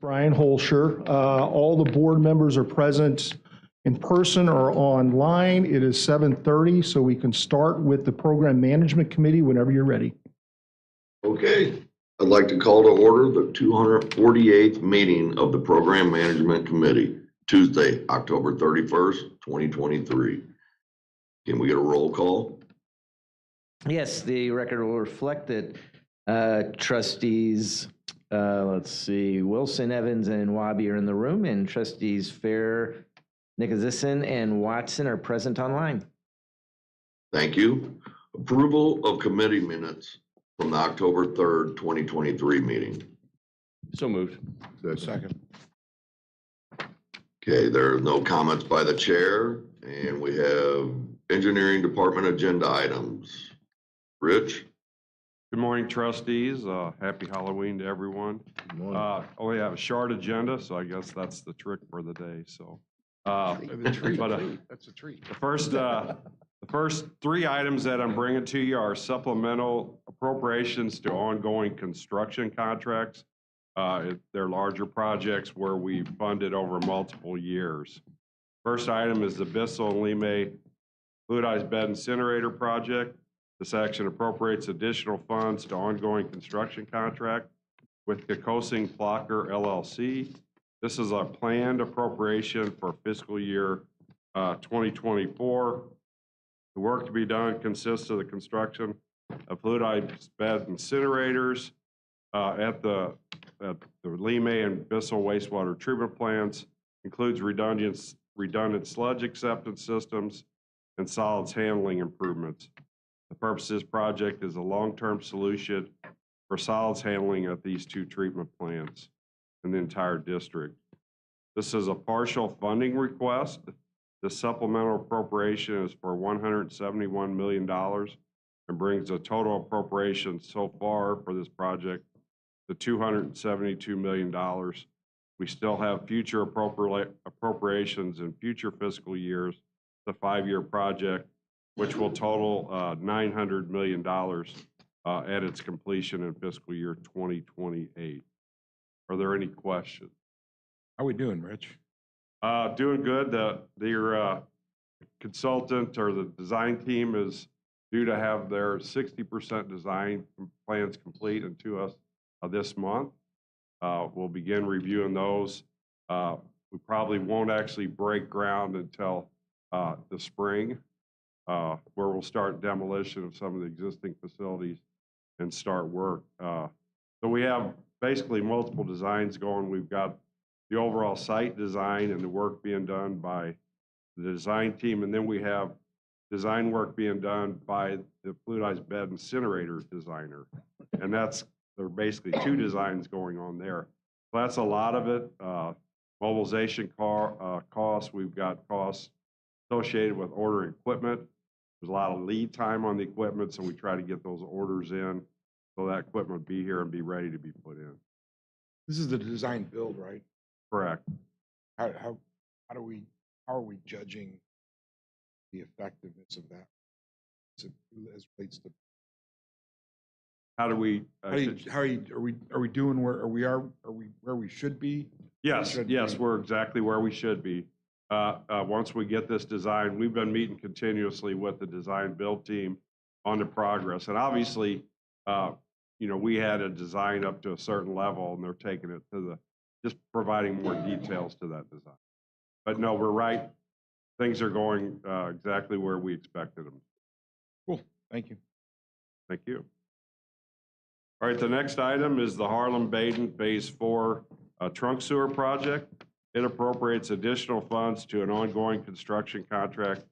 Brian Holscher. All the board members are present in person or online. It is 7:30, so we can start with the Program Management Committee whenever you're ready. Okay, I'd like to call to order the 248th meeting of the Program Management Committee, Tuesday, October 31st, 2023. Can we get a roll call? Yes, the record will reflect that trustees, let's see, Wilson, Evans, and Wabi are in the room, and trustees Fair, Nikozison, and Watson are present online. Thank you. Approval of committee minutes from the October 3rd, 2023 meeting. So moved. Second. Okay, there are no comments by the chair, and we have engineering department agenda items. Rich? Good morning, trustees. Happy Halloween to everyone. Only have a short agenda, so I guess that's the trick for the day. So, That's a treat. the first three items that I'm bringing to you are supplemental appropriations to ongoing construction contracts. They're larger projects where we funded over multiple years. First item is the Bissell and Lime fluidized bed incinerator project. This action appropriates additional funds to ongoing construction contract with Kekosing Flocker LLC. This is a planned appropriation for fiscal year 2024. The work to be done consists of the construction of fluidized bed incinerators at the Lime and Bissell wastewater treatment plants, includes redundant sludge acceptance systems and solids handling improvements. The purpose of this project is a long-term solution for solids handling at these two treatment plants in the entire district. This is a partial funding request. The supplemental appropriation is for $171 million and brings the total appropriation so far for this project to $272 million. We still have future appropriations in future fiscal years. The 5-year project, which will total $900 million at its completion in fiscal year 2028. Are there any questions? How we doing, Rich? Doing good. Your consultant or the design team is due to have their 60% design plans complete and to us this month. We'll begin reviewing those. We probably won't actually break ground until the spring, where we'll start demolition of some of the existing facilities and start work. So we have basically multiple designs going. We've got the overall site design and the work being done by the design team, and then we have design work being done by the fluidized bed incinerator designer. And there are basically two designs going on there. So that's a lot of it. Mobilization costs, we've got costs associated with ordering equipment. There's a lot of lead time on the equipment, so we try to get those orders in so that equipment will be here and be ready to be put in. This is the design build, right? Correct. How are we judging the effectiveness of that as relates to? How do we? Are we doing where we should be? Yes, we're exactly where we should be. Once we get this design, we've been meeting continuously with the design build team on the progress. And obviously, we had a design up to a certain level and they're taking it to just providing more details to that design. But no, we're right. Things are going exactly where we expected them. Cool, thank you. Thank you. All right, the next item is the Harlem-Baden Phase 4 trunk sewer project. It appropriates additional funds to an ongoing construction contract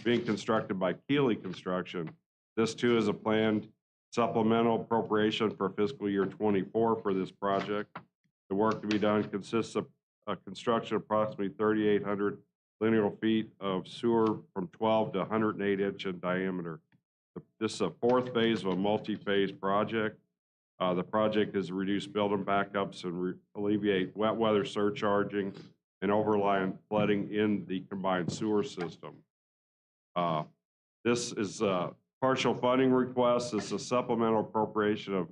being constructed by Keeley Construction. This too is a planned supplemental appropriation for fiscal year 24 for this project. The work to be done consists of construction of approximately 3,800 linear feet of sewer from 12 to 108 inch in diameter. This is a fourth phase of a multi-phase project. The project is to reduce building backups and alleviate wet weather surcharging and overlying flooding in the combined sewer system. This is a partial funding request. This is a supplemental appropriation of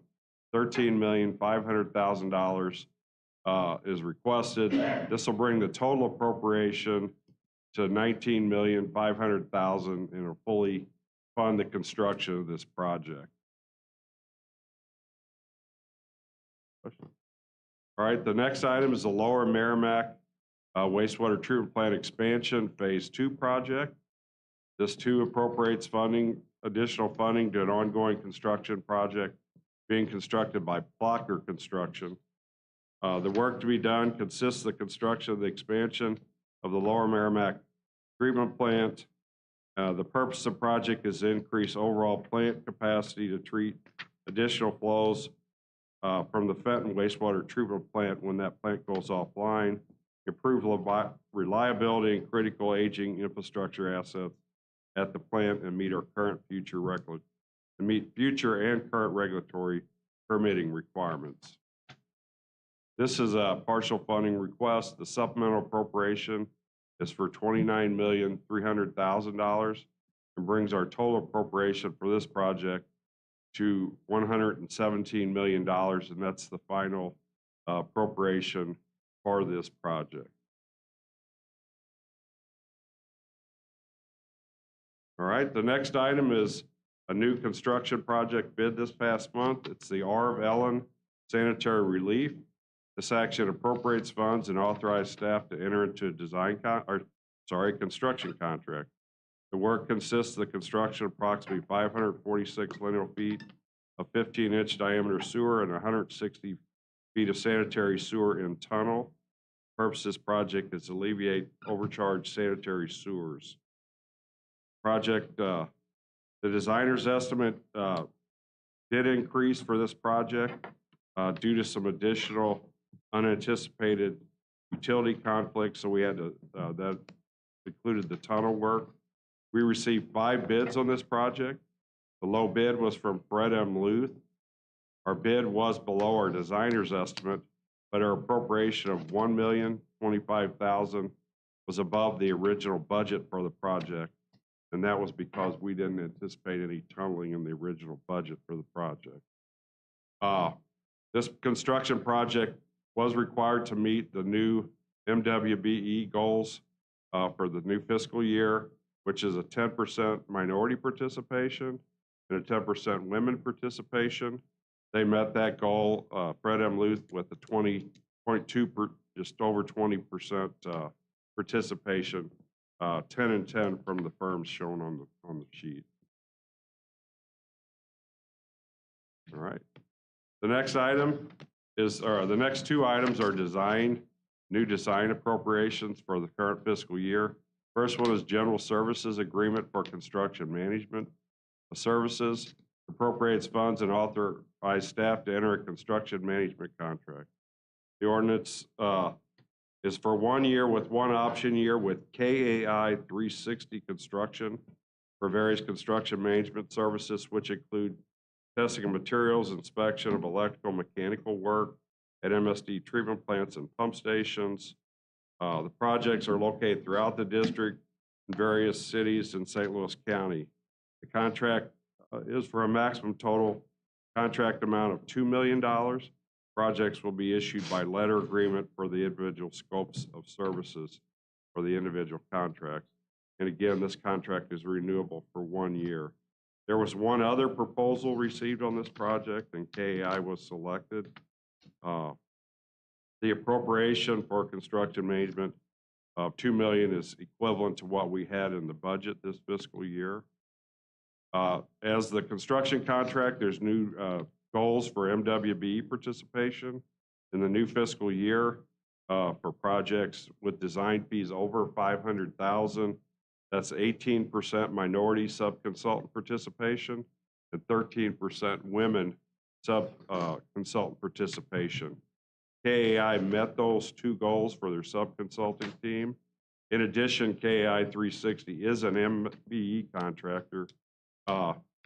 $13,500,000 is requested. This will bring the total appropriation to $19,500,000 and will fully fund the construction of this project. All right, the next item is the Lower Merrimack Wastewater Treatment Plant Expansion Phase 2 project. This too appropriates additional funding to an ongoing construction project being constructed by Blocker Construction. The work to be done consists of the construction of the expansion of the Lower Merrimack Treatment Plant. The purpose of the project is to increase overall plant capacity to treat additional flows from the Fenton Wastewater Treatment Plant when that plant goes offline, improve reliability and critical aging infrastructure assets at the plant, and meet future and current regulatory permitting requirements. This is a partial funding request. The supplemental appropriation is for $29,300,000 and brings our total appropriation for this project to $117 million, and that's the final appropriation for this project. All right, the next item is a new construction project bid this past month. It's the R of Ellen Sanitary Relief. This action appropriates funds and authorizes staff to enter into a construction contract. The work consists of the construction of approximately 546 lineal feet of 15-inch diameter sewer and 160 feet of sanitary sewer in tunnel. The purpose of this project is to alleviate overcharged sanitary sewers. Project, the designer's estimate did increase for this project due to some additional unanticipated utility conflicts, so we had to, that included the tunnel work. We received 5 bids on this project. The low bid was from Fred M. Luth. Our bid was below our designer's estimate, but our appropriation of $1,025,000 was above the original budget for the project, and that was because we didn't anticipate any tunneling in the original budget for the project. This construction project was required to meet the new MWBE goals for the new fiscal year, which is a 10% minority participation and a 10% women participation. They met that goal, Fred M. Luth, with a 20.2%, just over 20% participation, 10 and 10 from the firms shown on the sheet. All right. The next item is, or the next 2 items are new design appropriations for the current fiscal year. First one is General Services Agreement for Construction Management Services, appropriates funds and authorize staff to enter a construction management contract. The ordinance is for 1 year with 1 option year with KAI 360 Construction for various construction management services, which include testing of materials, inspection of electrical, mechanical work at MSD treatment plants and pump stations. The projects are located throughout the district in various cities in St. Louis County. The contract is for a maximum total contract amount of $2 million. Projects will be issued by letter agreement for the individual scopes of services for the individual contracts. And again, this contract is renewable for 1 year. There was 1 other proposal received on this project, and KAI was selected. The appropriation for construction management of $2 million is equivalent to what we had in the budget this fiscal year. As the construction contract, there's new goals for MWBE participation in the new fiscal year for projects with design fees over $500,000. That's 18% minority sub-consultant participation and 13% women sub-consultant participation. KAI met those 2 goals for their sub-consulting team. In addition, KAI 360 is an MBE contractor,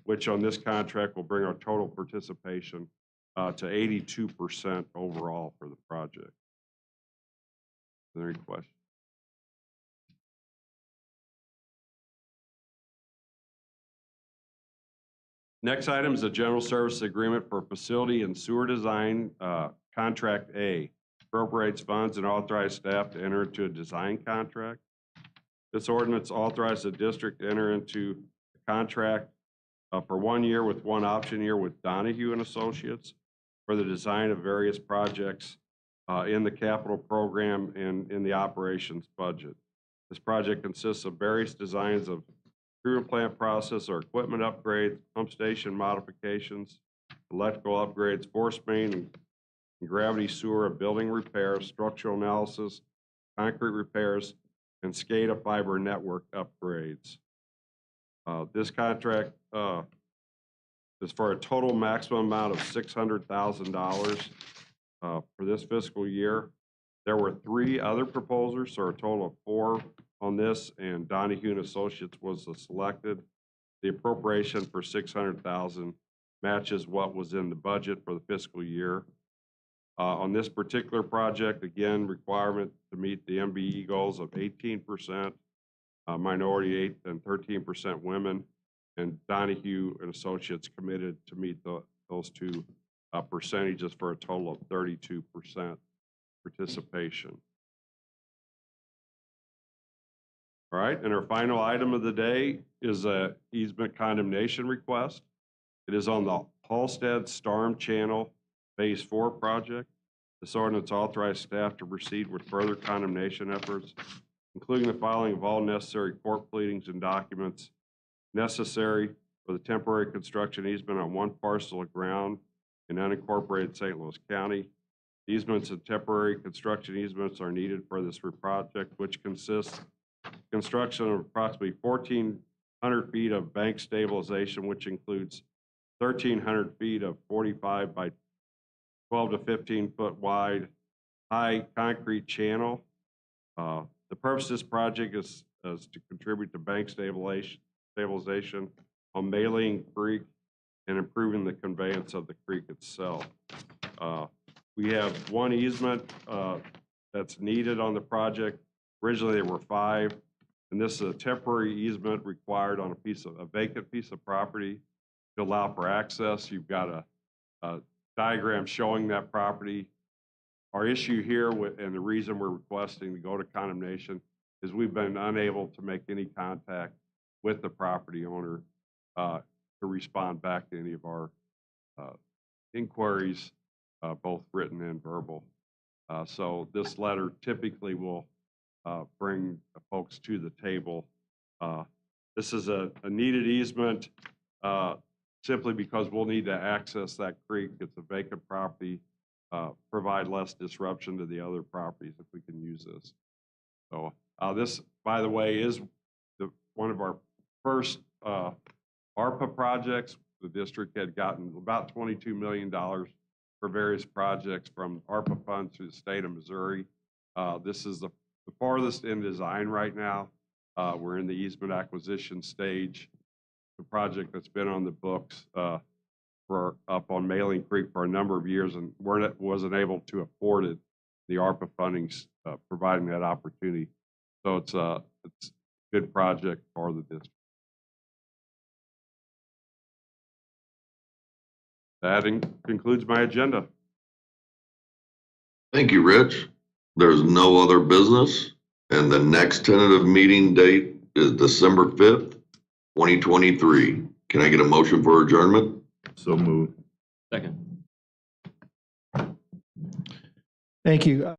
which on this contract will bring our total participation to 82% overall for the project. Are there any questions? Next item is a general service agreement for facility and sewer design, contract A, appropriates funds and authorize staff to enter into a design contract. This ordinance authorizes the district to enter into a contract for 1 year with one option year with Donahue and Associates for the design of various projects in the capital program and in the operations budget. This project consists of various designs of treatment plant process or equipment upgrades, pump station modifications, electrical upgrades, force main and gravity sewer, building repairs, structural analysis, concrete repairs, and SCADA fiber network upgrades. This contract is for a total maximum amount of $600,000 for this fiscal year. There were 3 other proposers, so a total of 4 on this, and Donahue and Associates was selected. The appropriation for $600,000 matches what was in the budget for the fiscal year. On this particular project, again, requirement to meet the MBE goals of 18% minority and 13% women, and Donahue and Associates committed to meet those 2 percentages for a total of 32% participation. All right, and our final item of the day is a easement condemnation request. It is on the Halstead Storm Channel Phase 4 project. This ordinance authorized staff to proceed with further condemnation efforts, including the filing of all necessary court pleadings and documents necessary for the temporary construction easement on one parcel of ground in unincorporated St. Louis County. Easements and temporary construction easements are needed for this project, which consists of construction of approximately 1,400 feet of bank stabilization, which includes 1,300 feet of 45 by 12 to 15 foot wide high concrete channel. The purpose of this project is to contribute to bank stabilization on Maline Creek and improving the conveyance of the creek itself. We have 1 easement that's needed on the project. Originally there were 5, and this is a temporary easement required on a vacant piece of property to allow for access. You've got a diagram showing that property. Our issue here and the reason we're requesting to go to condemnation is we've been unable to make any contact with the property owner to respond back to any of our inquiries, both written and verbal. So this letter typically will bring folks to the table. This is a needed easement simply because we'll need to access that creek. It's a vacant property, provide less disruption to the other properties if we can use this. So this, by the way, is one of our first ARPA projects. The district had gotten about $22 million for various projects from ARPA funds through the state of Missouri. This is the farthest in design right now. We're in the easement acquisition stage. The project that's been on the books for up on Maling Creek for a number of years and wasn't able to afford it. The ARPA funding's providing that opportunity. So it's a good project for the district. That concludes my agenda. Thank you, Rich. There's no other business, and the next tentative meeting date is December 5th, 2023. Can I get a motion for adjournment? So moved. Second. Thank you.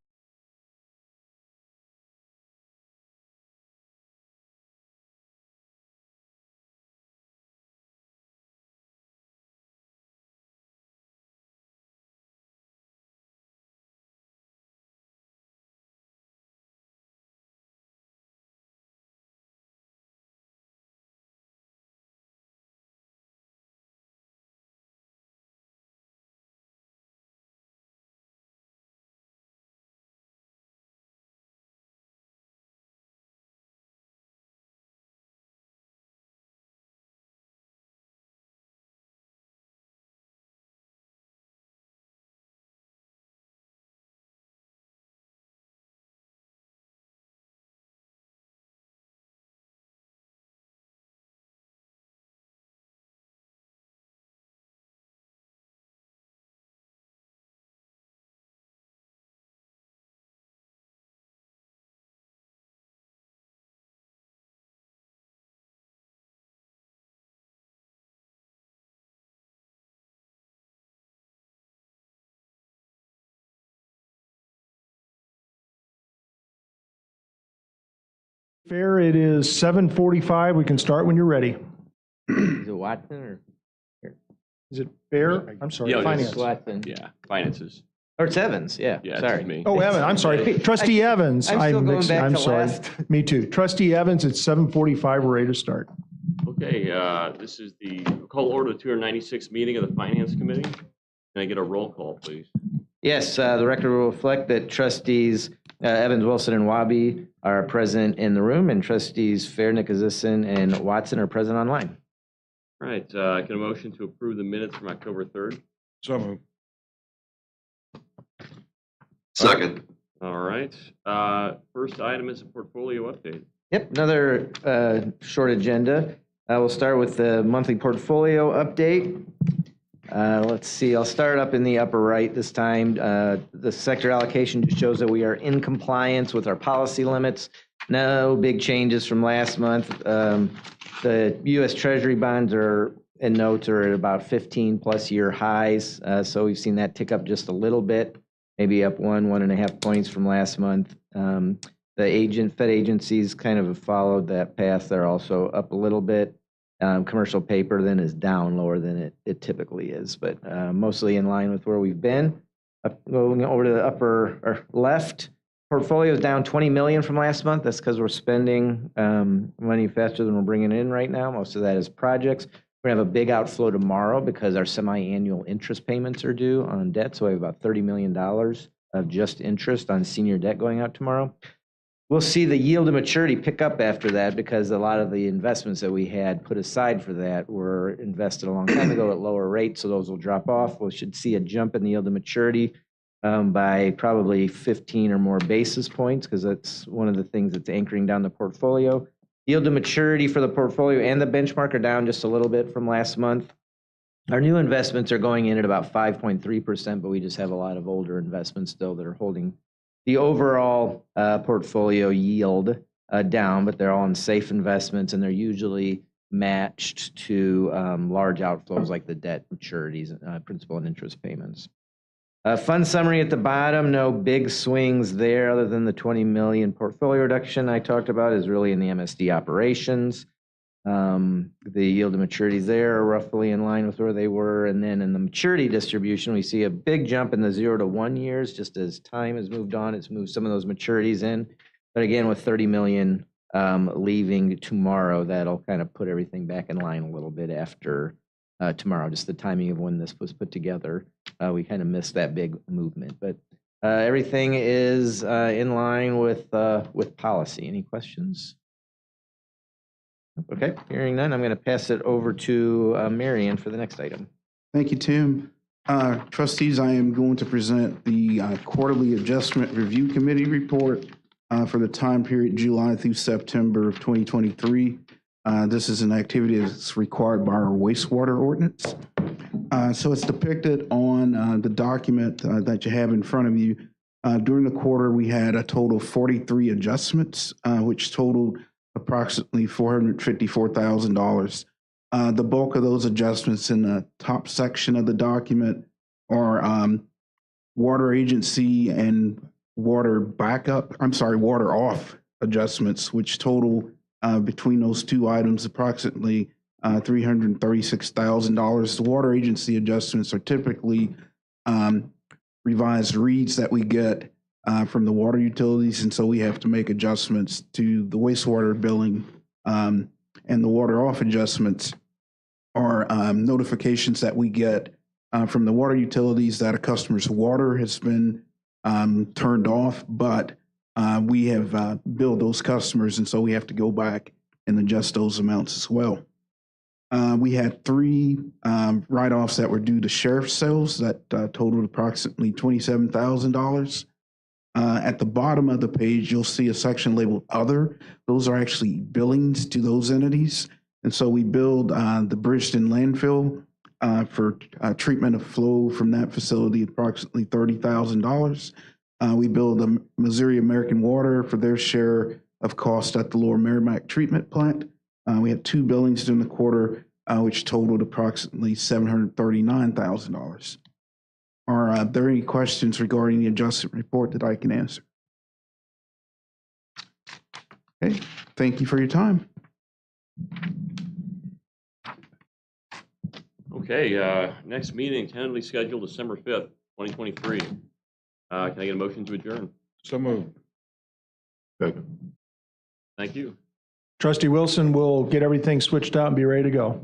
Fair, it is 7:45. We can start when you're ready. Is it Watson or? Is it fair? I'm sorry, Yeah, finance. Watson. Yeah, finances. Or it's Evans, yeah, Yeah, sorry. it's me. Oh, Evan, I'm sorry. Trustee Evans. I'm still going mixed- back I'm to sorry. last. Me too. Trustee Evans, it's 7:45. We're ready to start. Okay, this is the call order 296 meeting of the Finance Committee. Can I get a roll call, please? Yes, the record will reflect that trustees Evans, Wilson, and Wabi are present in the room, and trustees Fair, Nicholasison, and Watson are present online. All right, can a motion to approve the minutes from October 3rd? So moved. Second. All right, first item is a portfolio update. Yep, another short agenda. We'll start with the monthly portfolio update. Let's see, I'll start up in the upper right this time. The sector allocation just shows that we are in compliance with our policy limits. No big changes from last month. The U.S. Treasury bonds and notes are at about 15-plus year highs. So we've seen that tick up just a little bit, maybe up 1.5 points from last month. The Fed agencies kind of have followed that path. They're also up a little bit. Commercial paper then is down lower than it typically is, but mostly in line with where we've been. Going over to the upper or left, portfolio is down 20 million from last month. That's because we're spending money faster than we're bringing in right now. Most of that is projects. We're gonna have a big outflow tomorrow because our semi-annual interest payments are due on debt. So we have about $30 million of just interest on senior debt going out tomorrow. We'll see the yield to maturity pick up after that because a lot of the investments that we had put aside for that were invested a long time ago at lower rates, so those will drop off. We should see a jump in the yield to maturity by probably 15 or more basis points because that's one of the things that's anchoring down the portfolio. Yield to maturity for the portfolio and the benchmark are down just a little bit from last month. Our new investments are going in at about 5.3%, but we just have a lot of older investments still that are holding the overall portfolio yield down, but they're all in safe investments, and they're usually matched to large outflows like the debt maturities, principal and interest payments. Fund summary at the bottom, no big swings there other than the 20 million portfolio reduction I talked about is really in the MSD operations. The yield to maturities there are roughly in line with where they were. And then in the maturity distribution, we see a big jump in the 0 to 1 years. Just as time has moved on, it's moved some of those maturities in. But again, with 30 million leaving tomorrow, that'll kind of put everything back in line a little bit after tomorrow. Just the timing of when this was put together, we kind of missed that big movement. But everything is in line with policy. Any questions? Okay, hearing none, I'm going to pass it over to Marion for the next item. Thank you, Tim. Trustees, I am going to present the Quarterly Adjustment Review Committee report for the time period July through September of 2023. This is an activity that's required by our wastewater ordinance. So it's depicted on the document that you have in front of you. During the quarter, we had a total of 43 adjustments, which totaled approximately $454,000. The bulk of those adjustments in the top section of the document are water agency and water off adjustments, which total between those two items approximately $336,000. The water agency adjustments are typically revised reads that we get from the water utilities, and so we have to make adjustments to the wastewater billing, and the water off adjustments are notifications that we get from the water utilities that a customer's water has been turned off, but we have billed those customers, and so we have to go back and adjust those amounts as well. We had 3 write-offs that were due to sheriff's sales that totaled approximately $27,000. At the bottom of the page, you'll see a section labeled Other. Those are actually billings to those entities. And so we billed the Bridgeton landfill for treatment of flow from that facility, approximately $30,000. We billed the Missouri American Water for their share of cost at the Lower Merrimack treatment plant. We had 2 billings during the quarter, which totaled approximately $739,000. Are there any questions regarding the adjustment report that I can answer? Okay, thank you for your time. Okay, next meeting tentatively scheduled December 5th, 2023. Can I get a motion to adjourn? So moved. Second. Thank you. Trustee Wilson will get everything switched out and be ready to go.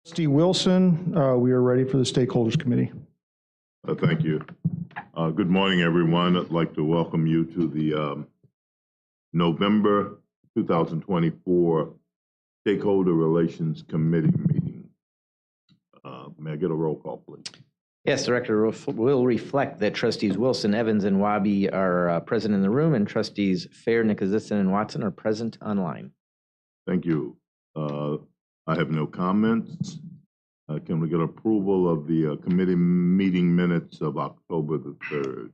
Trustee Wilson, we are ready for the Stakeholders Committee. Thank you. Good morning, everyone. I'd like to welcome you to the November 2024 Stakeholder Relations Committee meeting. May I get a roll call, please? Yes, Director will reflect that trustees Wilson, Evans, and Wabi are present in the room, and trustees Fair, Nikozitsin, and Watson are present online. Thank you. I have no comments. Can we get approval of the committee meeting minutes of October the 3rd?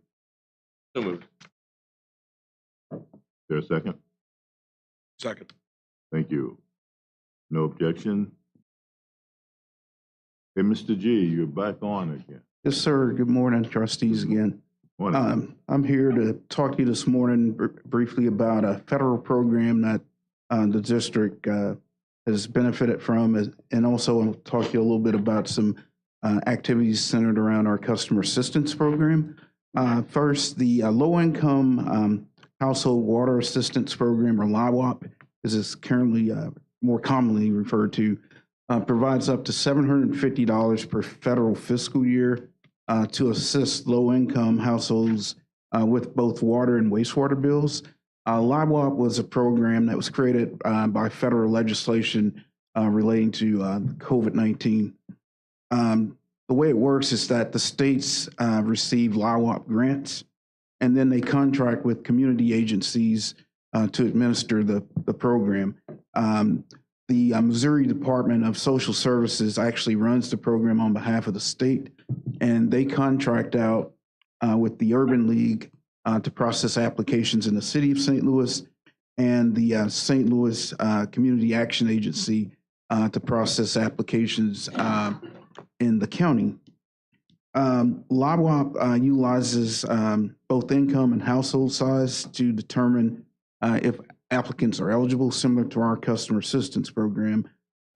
So moved. Is there a second? Second. Thank you. No objection? Hey, Mr. G, you're back on again. Yes, sir. Good morning, trustees again. Morning. I'm here to talk to you this morning briefly about a federal program that the district has benefited from, and also I'll talk to you a little bit about some activities centered around our customer assistance program. First, the low-income household water assistance program, or LIWAP, as it's currently more commonly referred to, provides up to $750 per federal fiscal year to assist low-income households with both water and wastewater bills. LIWAP was a program that was created by federal legislation relating to COVID-19. The way it works is that the states receive LIWAP grants, and then they contract with community agencies to administer the program. The Missouri Department of Social Services actually runs the program on behalf of the state, and they contract out with the Urban League to process applications in the city of St. Louis, and the St. Louis Community Action Agency to process applications in the county. LIWAP utilizes both income and household size to determine if applicants are eligible, similar to our customer assistance program.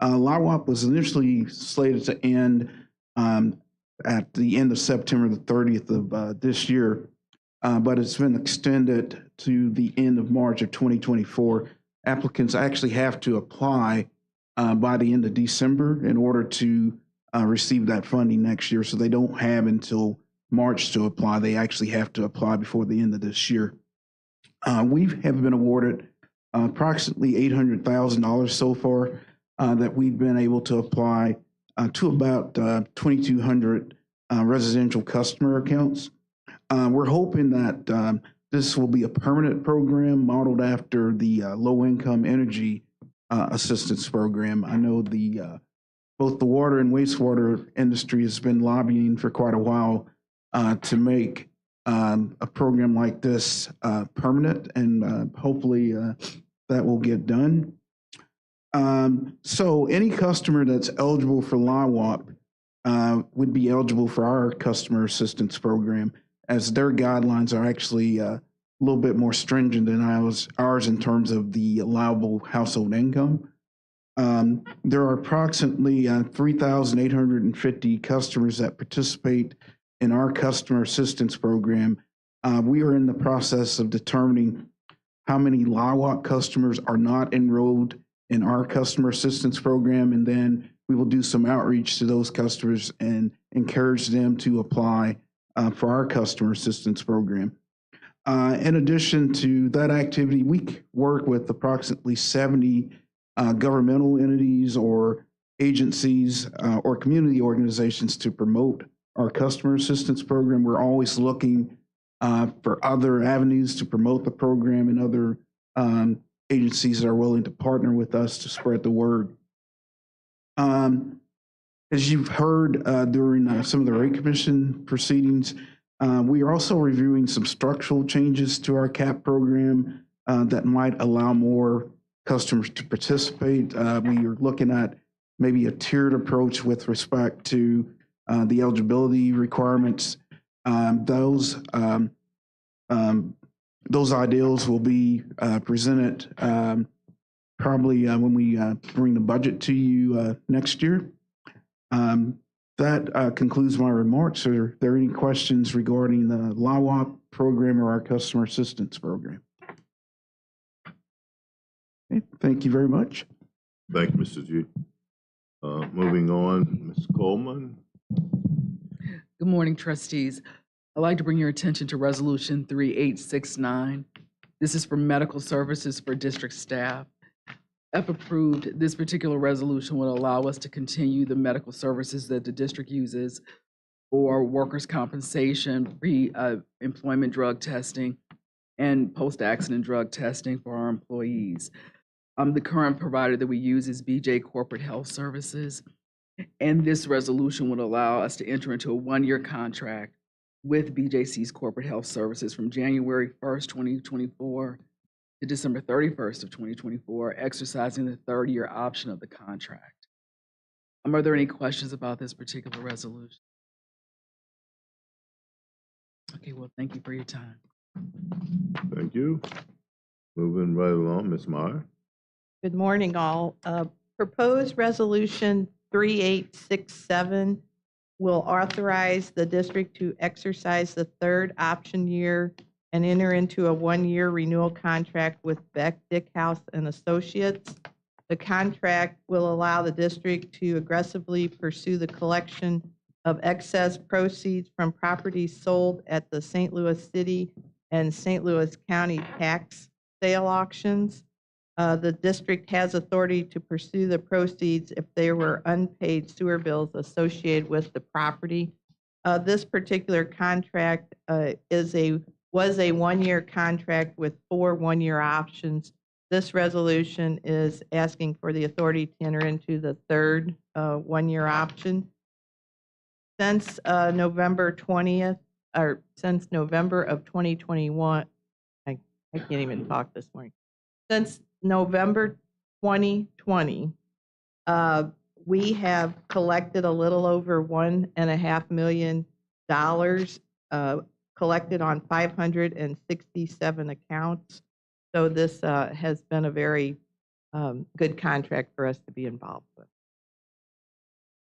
LIWAP was initially slated to end at the end of September the 30th of this year, but it's been extended to the end of March of 2024. Applicants actually have to apply by the end of December in order to receive that funding next year. So they don't have until March to apply. They actually have to apply before the end of this year. We have been awarded approximately $800,000 so far that we've been able to apply to about 2,200 residential customer accounts. We're hoping that this will be a permanent program modeled after the low-income energy assistance program. I know both the water and wastewater industry has been lobbying for quite a while to make a program like this permanent, and hopefully that will get done. So any customer that's eligible for LIWAP would be eligible for our customer assistance program. as their guidelines are actually a little bit more stringent than ours in terms of the allowable household income. There are approximately 3,850 customers that participate in our customer assistance program. We are in the process of determining how many LIWOC customers are not enrolled in our customer assistance program, and then we will do some outreach to those customers and encourage them to apply for our customer assistance program. In addition to that activity, we work with approximately 70 governmental entities or agencies or community organizations to promote our customer assistance program. We're always looking for other avenues to promote the program and other agencies that are willing to partner with us to spread the word. As you've heard during some of the rate commission proceedings, we are also reviewing some structural changes to our CAP program that might allow more customers to participate. We are looking at maybe a tiered approach with respect to the eligibility requirements. Those ideals will be presented probably when we bring the budget to you next year. That concludes my remarks. Are there any questions regarding the LIWOP program or our customer assistance program? Okay, thank you very much. Thank you, Mr. G. Moving on, Ms. Coleman. Good morning, trustees. I'd like to bring your attention to Resolution 3869. This is for medical services for district staff. If approved, this particular resolution would allow us to continue the medical services that the district uses for workers' compensation, pre-employment drug testing, and post-accident drug testing for our employees. The current provider that we use is BJ Corporate Health Services, and this resolution would allow us to enter into a one-year contract with BJC's Corporate Health Services from January 1st, 2024 to December 31st of 2024, exercising the third-year option of the contract. Are there any questions about this particular resolution? Okay, well, thank you for your time. Thank you. Moving right along, Ms. Meyer. Good morning, all. Proposed Resolution 3867 will authorize the district to exercise the third option year and enter into a one-year renewal contract with Beck Dickhouse and Associates. The contract will allow the district to aggressively pursue the collection of excess proceeds from properties sold at the St. Louis City and St. Louis County tax sale auctions. The district has authority to pursue the proceeds if there were unpaid sewer bills associated with the property. This particular contract was a one-year contract with 4 one-year options. This resolution is asking for the authority to enter into the third one-year option. Since November 20th, or since November of 2021, I can't even talk this morning. Since November 2020, we have collected a little over $1.5 million collected on 567 accounts. So this has been a very good contract for us to be involved with.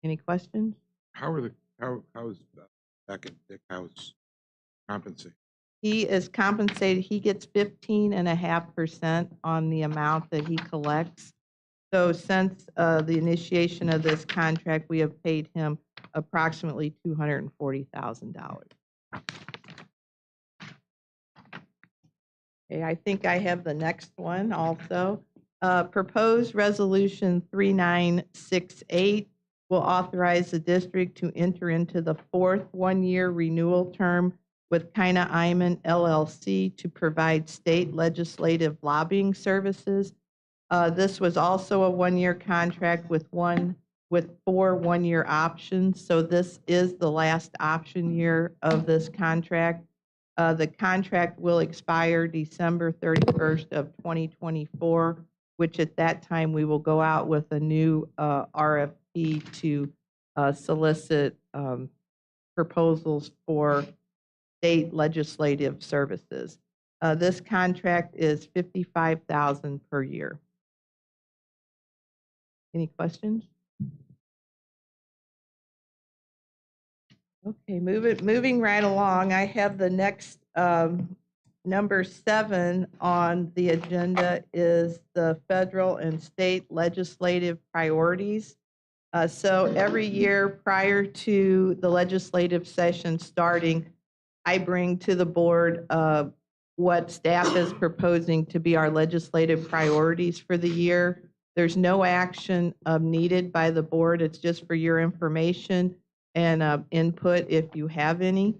Any questions? How is Beck and Dickhouse compensated? He is compensated. He gets 15.5% on the amount that he collects. So since the initiation of this contract, we have paid him approximately $240,000. Okay, I think I have the next one also. Proposed Resolution 3968 will authorize the district to enter into the fourth one-year renewal term with Kina Iman LLC to provide state legislative lobbying services. This was also a one-year contract with 4 one-year options. So this is the last option year of this contract. The contract will expire December 31st of 2024, which at that time we will go out with a new RFP to solicit proposals for state legislative services. This contract is $55,000 per year. Any questions? Okay, moving right along, I have the next number 7 on the agenda is the federal and state legislative priorities. So every year prior to the legislative session starting, I bring to the board what staff is proposing to be our legislative priorities for the year. There's no action needed by the board. It's just for your information and input if you have any.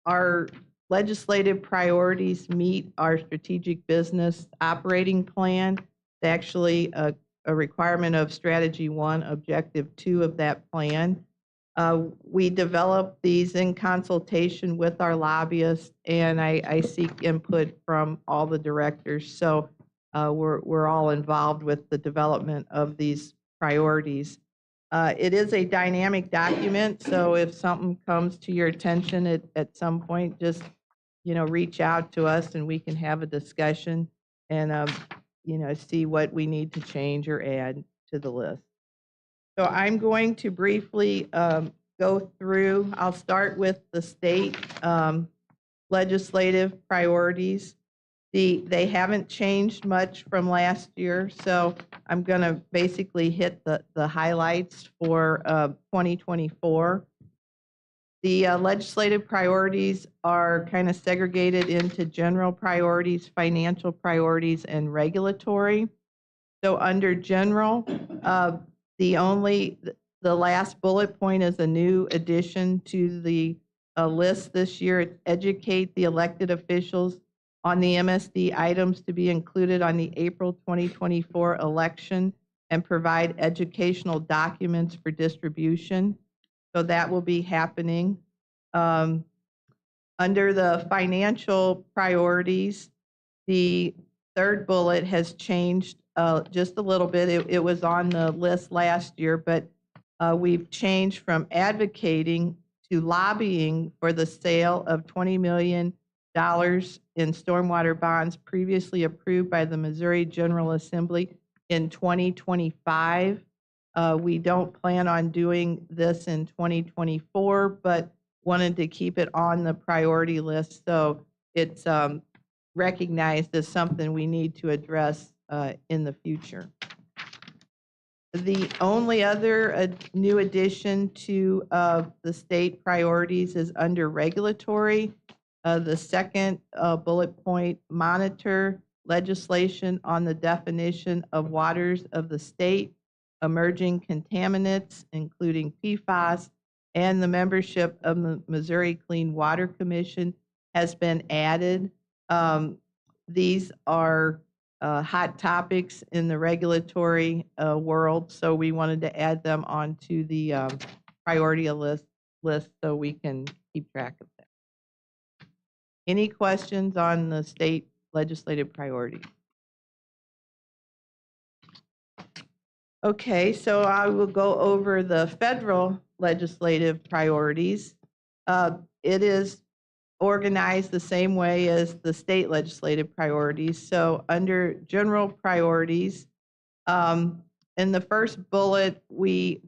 Our legislative priorities meet our strategic business operating plan. It's actually a requirement of Strategy 1, Objective 2 of that plan. We develop these in consultation with our lobbyists, and I seek input from all the directors. So we're all involved with the development of these priorities. It is a dynamic document, so if something comes to your attention at some point, just reach out to us and we can have a discussion and see what we need to change or add to the list. So I'm going to briefly go through. I'll start with the state legislative priorities. They haven't changed much from last year, so I'm going to basically hit the highlights for 2024. The legislative priorities are kind of segregated into general priorities, financial priorities, and regulatory. So under general, the last bullet point is a new addition to the list this year. It's educate the elected officials on the MSD items to be included on the April 2024 election and provide educational documents for distribution. So that will be happening. Under the financial priorities, the third bullet has changed just a little bit. It was on the list last year, but we've changed from advocating to lobbying for the sale of $20 million in stormwater bonds previously approved by the Missouri General Assembly in 2025. We don't plan on doing this in 2024, but wanted to keep it on the priority list, so it's recognized as something we need to address in the future. The only other new addition to the state priorities is under regulatory. The second bullet point, monitor legislation on the definition of waters of the state, emerging contaminants, including PFAS, and the membership of the Missouri Clean Water Commission has been added. These are hot topics in the regulatory world, so we wanted to add them onto the priority list so we can keep track of that. Any questions on the state legislative priorities? Okay, so I will go over the federal legislative priorities. It is organized the same way as the state legislative priorities. So under general priorities, in the first bullet,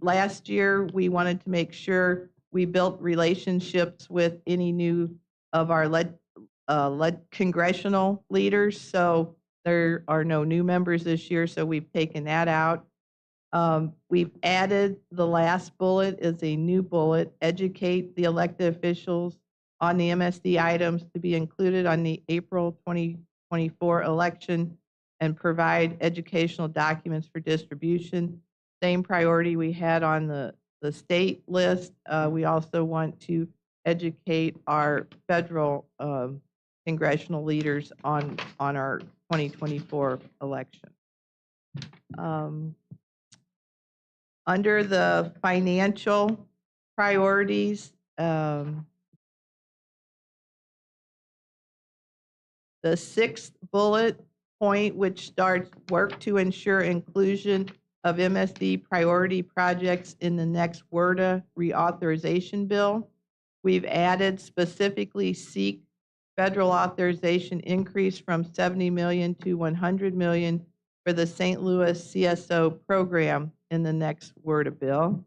last year we wanted to make sure we built relationships with any new of our congressional leaders. So there are no new members this year, so we've taken that out. We've added the last bullet is a new bullet, educate the elected officials on the MSD items to be included on the April 2024 election and provide educational documents for distribution. Same priority we had on the state list. We also want to educate our federal congressional leaders on our 2024 election. Under the financial priorities, the sixth bullet point, which starts work to ensure inclusion of MSD priority projects in the next WRDA reauthorization bill. We've added specifically seek federal authorization increase from 70 million to 100 million for the St. Louis CSO program in the next WRDA bill.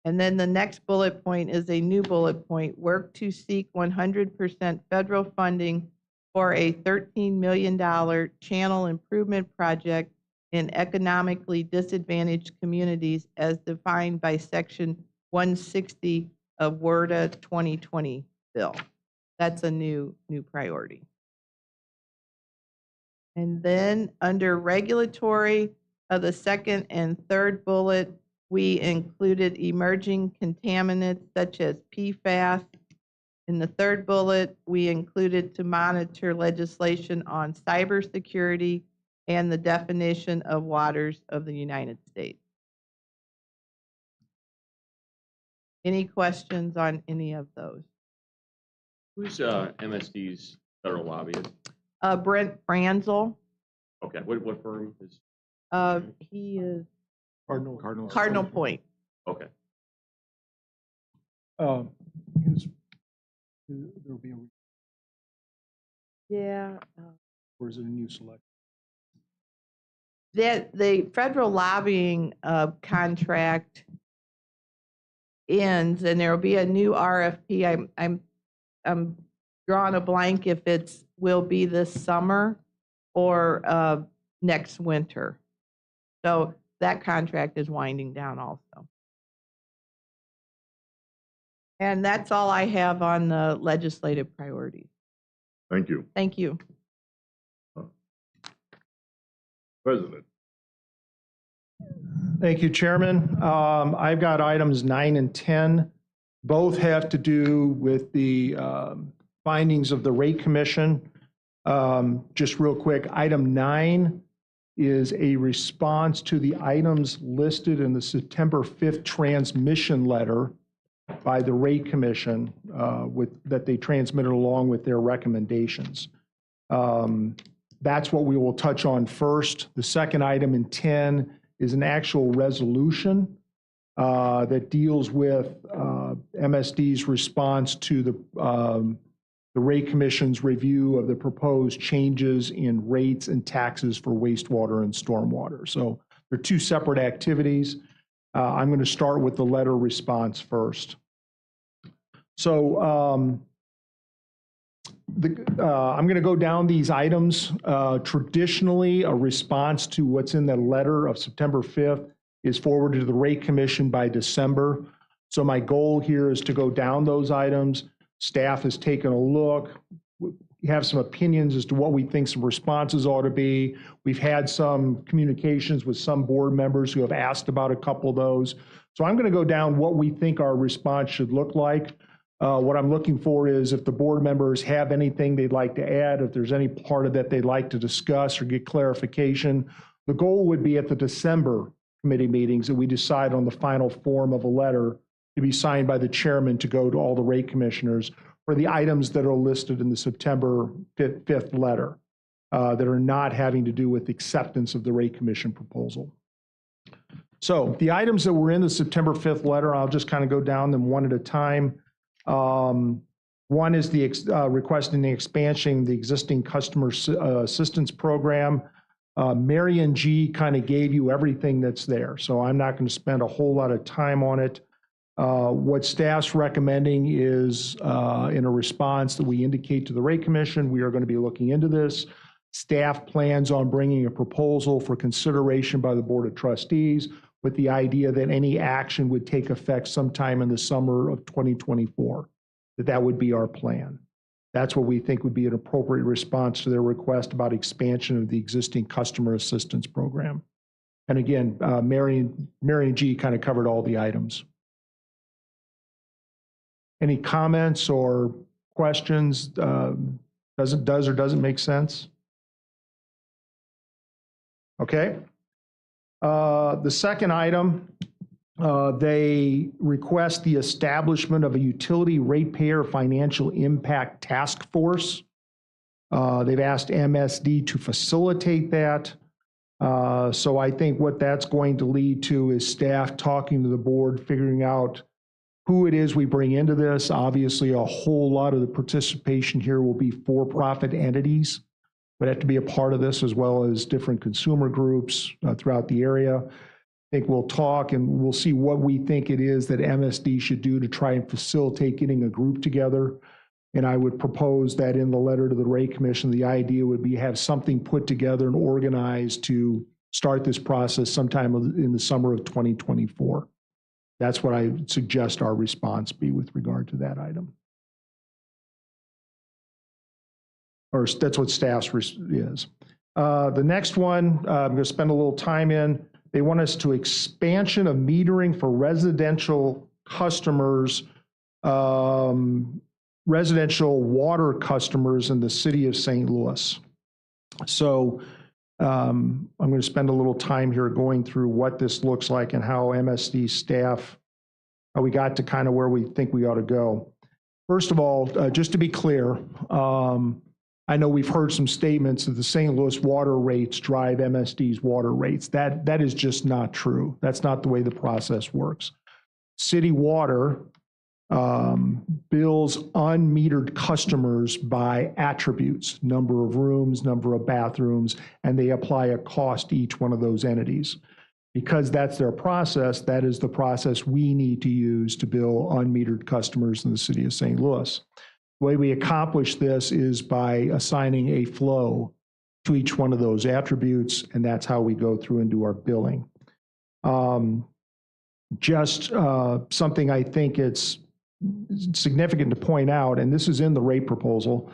And then the next bullet point is a new bullet point, work to seek 100% federal funding for a $13 million channel improvement project in economically disadvantaged communities as defined by Section 160 of WRDA 2020 bill. That's a new priority. And then under regulatory, the second and third bullet, we included emerging contaminants such as PFAS. In the third bullet, we included to monitor legislation on cybersecurity and the definition of waters of the United States. Any questions on any of those? Who's MSD's federal lobbyist? Brent Franzel, Okay, what firm is? he is Cardinals. Cardinal Point. Okay. There'll be a, Yeah. or is it a new select? That the federal lobbying contract ends, and there will be a new RFP. I'm drawing a blank if it's will be this summer or next winter. So that contract is winding down also. And that's all I have on the legislative priorities. Thank you. Thank you. President. Thank you, Chairman. I've got items 9 and 10. Both have to do with the findings of the Rate Commission. Just real quick, item 9 is a response to the items listed in the September 5th transmission letter by the Rate Commission that they transmitted along with their recommendations. That's what we will touch on first. The second item in 10 is an actual resolution that deals with MSD's response to the Rate Commission's review of the proposed changes in rates and taxes for wastewater and stormwater. So they're two separate activities. I'm going to start with the letter response first. So I'm going to go down these items. Traditionally, a response to what's in the letter of September 5th is forwarded to the Rate Commission by December. So my goal here is to go down those items. Staff has taken a look. We have some opinions as to what we think some responses ought to be. We've had some communications with some board members who have asked about a couple of those. So I'm going to go down what we think our response should look like. What I'm looking for is if the board members have anything they'd like to add, if there's any part of that they'd like to discuss or get clarification. The goal would be at the December committee meetings that we decide on the final form of a letter to be signed by the chairman to go to all the rate commissioners for the items that are listed in the September 5th letter that are not having to do with acceptance of the rate commission proposal. So the items that were in the September 5th letter, I'll just kind of go down them one at a time. One is the requesting the expansion of the existing customer assistance program. Marion G. kind of gave you everything that's there, so I'm not going to spend a whole lot of time on it. What staff's recommending is in a response that we indicate to the Rate Commission, we are going to be looking into this. Staff plans on bringing a proposal for consideration by the Board of Trustees with the idea that any action would take effect sometime in the summer of 2024, that would be our plan. That's what we think would be an appropriate response to their request about expansion of the existing customer assistance program. And again, Marion G. kind of covered all the items. Any comments or questions? Does or doesn't make sense? Okay. The second item, they request the establishment of a utility ratepayer financial impact task force. They've asked MSD to facilitate that. So I think what that's going to lead to is staff talking to the board, figuring out who it is we bring into this. Obviously, a whole lot of the participation here will be for-profit entities, but have to be a part of this, as well as different consumer groups throughout the area. I think we'll talk and we'll see what we think it is that MSD should do to try and facilitate getting a group together. And I would propose that in the letter to the Rate Commission, the idea would be have something put together and organized to start this process sometime in the summer of 2024. That's what I suggest our response be with regard to that item. Or that's what staff's is. The next one, I'm going to spend a little time in. They want us to expansion of metering for residential customers, residential water customers in the city of St. Louis. So I'm going to spend a little time here going through what this looks like and how MSD staff, how we got to kind of where we think we ought to go. First of all, just to be clear, I know we've heard some statements that the St. Louis water rates drive MSD's water rates. That is just not true. That's not the way the process works. City water bills unmetered customers by attributes, number of rooms, number of bathrooms, and they apply a cost to each one of those entities. Because that's their process, that is the process we need to use to bill unmetered customers in the city of St. Louis. The way we accomplish this is by assigning a flow to each one of those attributes, and that's how we go through and do our billing. Something I think it's significant to point out, and this is in the rate proposal,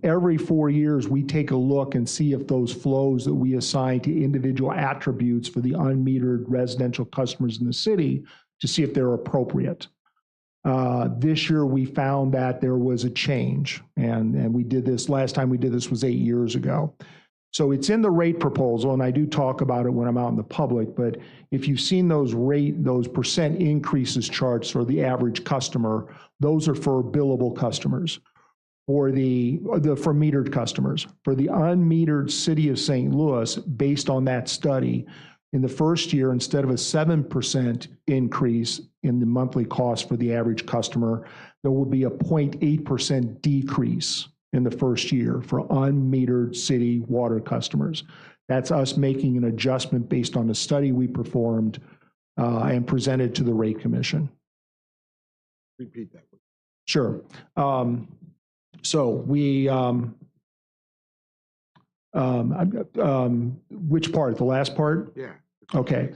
every 4 years we take a look and see if those flows that we assign to individual attributes for the unmetered residential customers in the city to see if they're appropriate. This year we found that there was a change, and we did this, last time we did this was 8 years ago. So it's in the rate proposal, and I do talk about it when I'm out in the public, but if you've seen those percent increases charts for the average customer, those are for billable customers. For for metered customers. For the unmetered city of St. Louis, based on that study, in the first year, instead of a 7% increase in the monthly cost for the average customer, there will be a 0.8% decrease in the first year for unmetered city water customers. That's us making an adjustment based on the study we performed and presented to the Rate Commission. Repeat that. Sure. So we, which part, the last part? Yeah. Okay.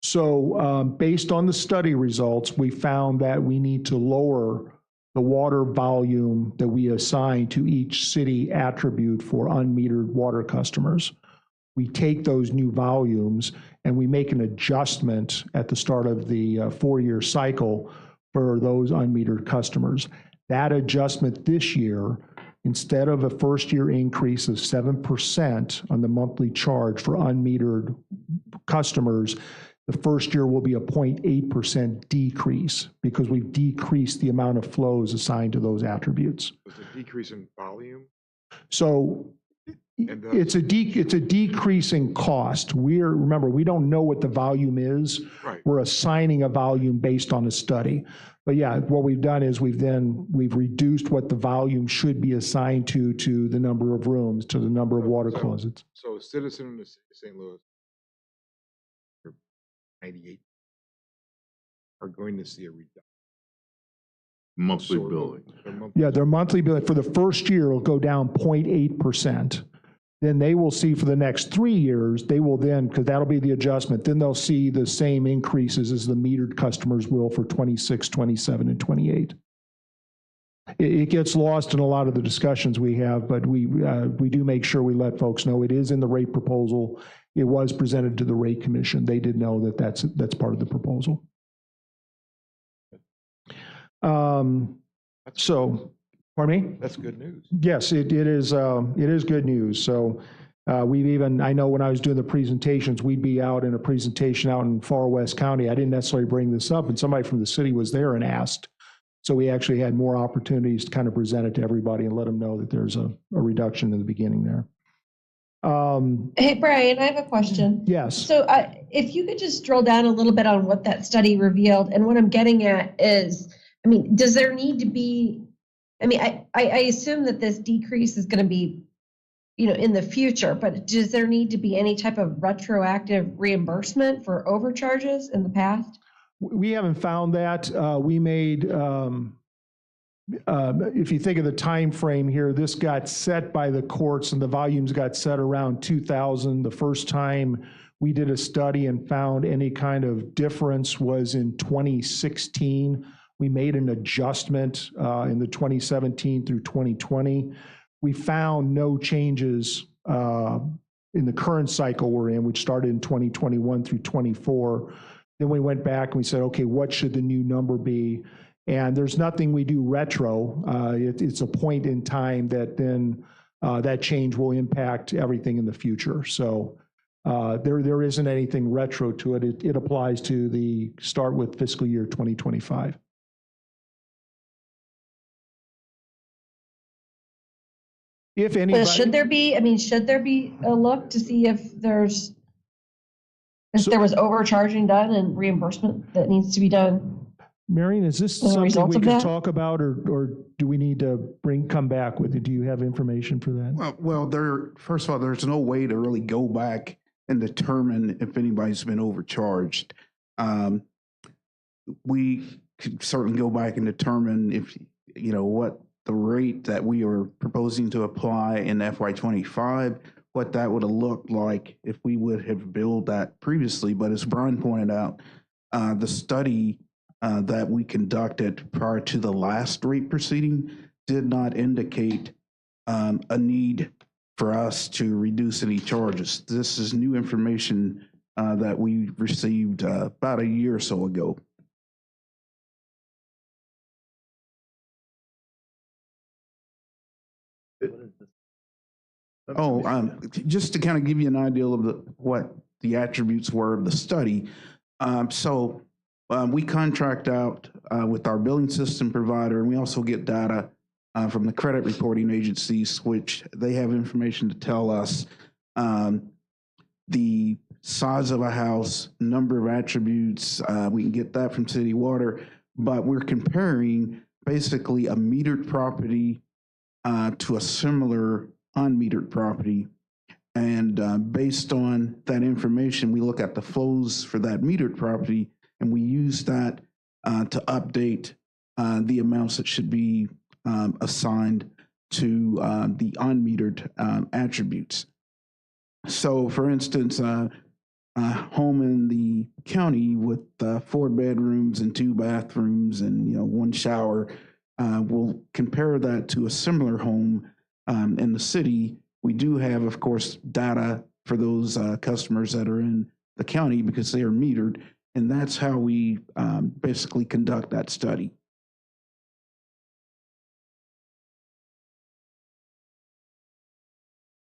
So based on the study results, we found that we need to lower the water volume that we assign to each city attribute for unmetered water customers. We take those new volumes and we make an adjustment at the start of the 4-year cycle for those unmetered customers. That adjustment this year, instead of a first-year increase of 7% on the monthly charge for unmetered customers, the first year will be a 0.8% decrease because we've decreased the amount of flows assigned to those attributes. It's a decrease in volume? So it's a decrease in cost. Remember, we don't know what the volume is. Right. We're assigning a volume based on a study. But yeah, what we've done is we've reduced what the volume should be assigned to the number of rooms, to the number of water closets. So a citizen in the city of St. Louis, 98, are going to see a reduction. Monthly billing. Yeah, their monthly billing for the first year will go down 0.8%. Then they will see for the next 3 years, they will then, because that'll be the adjustment, then they'll see the same increases as the metered customers will for 26, 27, and 28. It gets lost in a lot of the discussions we have, but we do make sure we let folks know it is in the rate proposal. It was presented to the Rate Commission. They did know that that's part of the proposal. So, pardon me? That's good news. Yes, it is good news. So I know when I was doing the presentations, we'd be out in a presentation out in Far West County. I didn't necessarily bring this up, and somebody from the city was there and asked. So we actually had more opportunities to kind of present it to everybody and let them know that there's a reduction in the beginning there. Hey, Brian, I have a question. Yes. So if you could just drill down a little bit on what that study revealed, and what I'm getting at is, I mean, does there need to be, I mean, I assume that this decrease is going to be, in the future, but does there need to be any type of retroactive reimbursement for overcharges in the past? We haven't found that. We made, if you think of the time frame here, this got set by the courts and the volumes got set around 2000. The first time we did a study and found any kind of difference was in 2016. We made an adjustment in the 2017 through 2020. We found no changes in the current cycle we're in, which started in 2021 through 24. Then we went back and we said, okay, what should the new number be? And there's nothing we do retro. It's a point in time that then that change will impact everything in the future. So there isn't anything retro to it. It applies to the start with fiscal year 2025. If anybody, But should there be, I mean, should there be a look to see if there was overcharging done and reimbursement that needs to be done? Marion, is this As a something result we of can that? talk about, or do we need to come back with it? Do you have information for that? Well, first of all, there's no way to really go back and determine if anybody's been overcharged. We could certainly go back and determine if, what the rate that we are proposing to apply in FY25, what that would have looked like if we would have billed that previously. But as Brian pointed out, the study that we conducted prior to the last rate proceeding did not indicate a need for us to reduce any charges. This is new information that we received about a year or so ago. Just to kind of give you an idea of what the attributes were of the study. We contract out with our billing system provider, and we also get data from the credit reporting agencies, which they have information to tell us the size of a house, number of attributes. We can get that from city water, but we're comparing basically a metered property to a similar unmetered property. And based on that information, we look at the flows for that metered property, and we use that to update the amounts that should be assigned to the unmetered attributes. So, for instance, a home in the county with 4 bedrooms and 2 bathrooms and 1 shower, we'll compare that to a similar home in the city. We do have, of course, data for those customers that are in the county because they are metered, and that's how we basically conduct that study.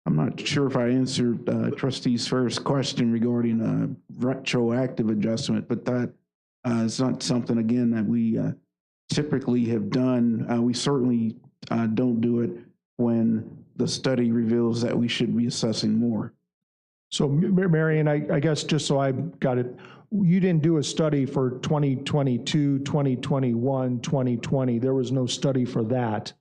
I'm not sure if I answered Trustee's first question regarding a retroactive adjustment, but that is not something, again, that we typically have done. We certainly don't do it when the study reveals that we should be assessing more. So, Marion, I guess just so I got it, you didn't do a study for 2022, 2021, 2020. There was no study for that.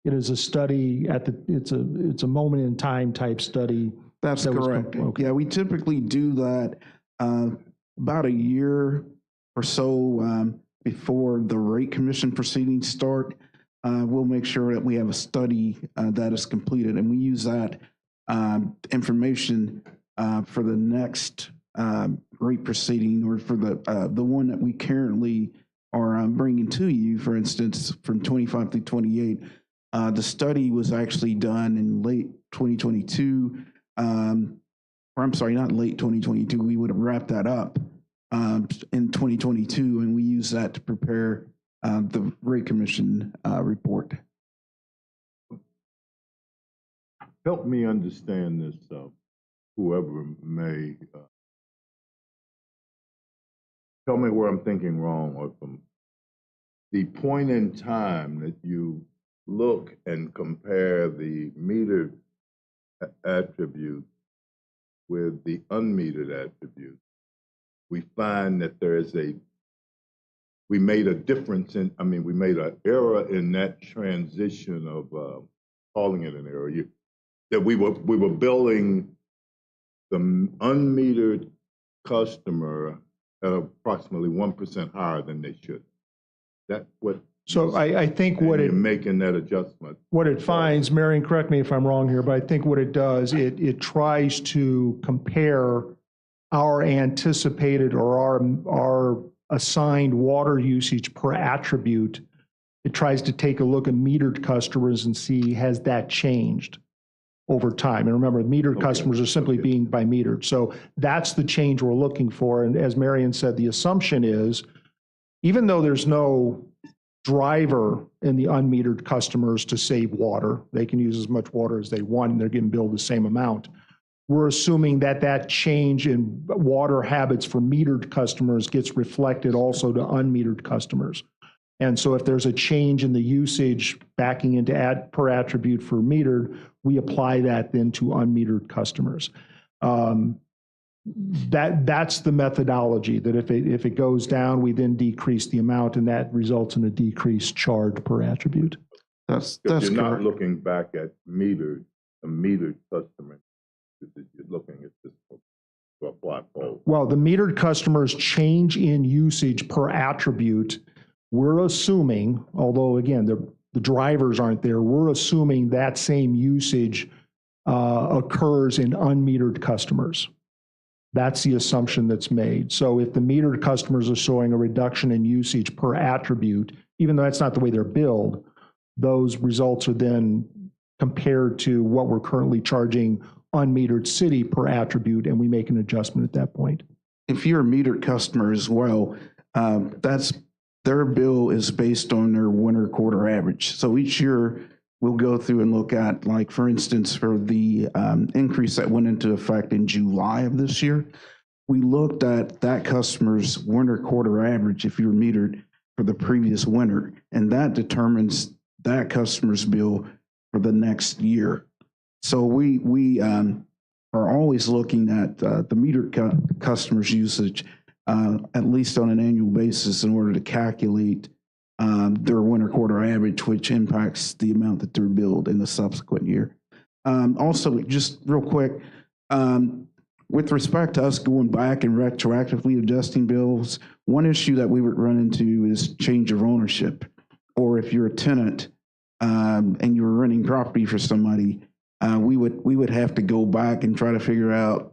It is a study it's a moment in time type study. That's correct. Okay. Yeah, we typically do that about a year or so before the rate commission proceedings start. We'll make sure that we have a study that is completed, and we use that information for the next rate proceeding, or for the one that we currently are bringing to you. For instance, from 25 through 28, the study was actually done in late 2022. Or I'm sorry, not late 2022. We would have wrapped that up in 2022, and we use that to prepare the rate commission report. Help me understand this, whoever may. Tell me where I'm thinking wrong, or from the point in time that you look and compare the metered attribute with the unmetered attributes, we find that we made a difference we made an error in that transition of calling it an error. That we were billing the unmetered customer at approximately 1% higher than they should. That's what. So I think what you're making that adjustment. What it finds, Marion, correct me if I'm wrong here, but I think what it does, it tries to compare our anticipated or our assigned water usage per attribute. It tries to take a look at metered customers and see, has that changed over time? And remember, metered customers are simply being by metered. So that's the change we're looking for. And as Marion said, the assumption is, even though there's no driver in the unmetered customers to save water, they can use as much water as they want and they're getting billed the same amount. We're assuming that that change in water habits for metered customers gets reflected also to unmetered customers. And so if there's a change in the usage backing into per attribute for metered, we apply that then to unmetered customers. That's the methodology, that if it goes down, we then decrease the amount, and that results in a decreased charge per attribute. That's You're correct. not looking back at a metered customer. You're looking at this to apply both. Well, the metered customers change in usage per attribute. We're assuming, although again, the drivers aren't there, we're assuming that same usage occurs in unmetered customers. That's the assumption that's made. So if the metered customers are showing a reduction in usage per attribute, even though that's not the way they're billed, those results are then compared to what we're currently charging unmetered city per attribute, and we make an adjustment at that point. If you're a metered customer as well, their bill is based on their winter quarter average. So each year we'll go through and look at, like, for instance, for the increase that went into effect in July of this year, we looked at that customer's winter quarter average, if you're metered, for the previous winter, and that determines that customer's bill for the next year. So we are always looking at the metered customers' usage at least on an annual basis in order to calculate their winter quarter average, which impacts the amount that they're billed in the subsequent year. Also, just real quick, with respect to us going back and retroactively adjusting bills, one issue that we would run into is change of ownership. Or if you're a tenant and you're renting property for somebody, we would have to go back and try to figure out,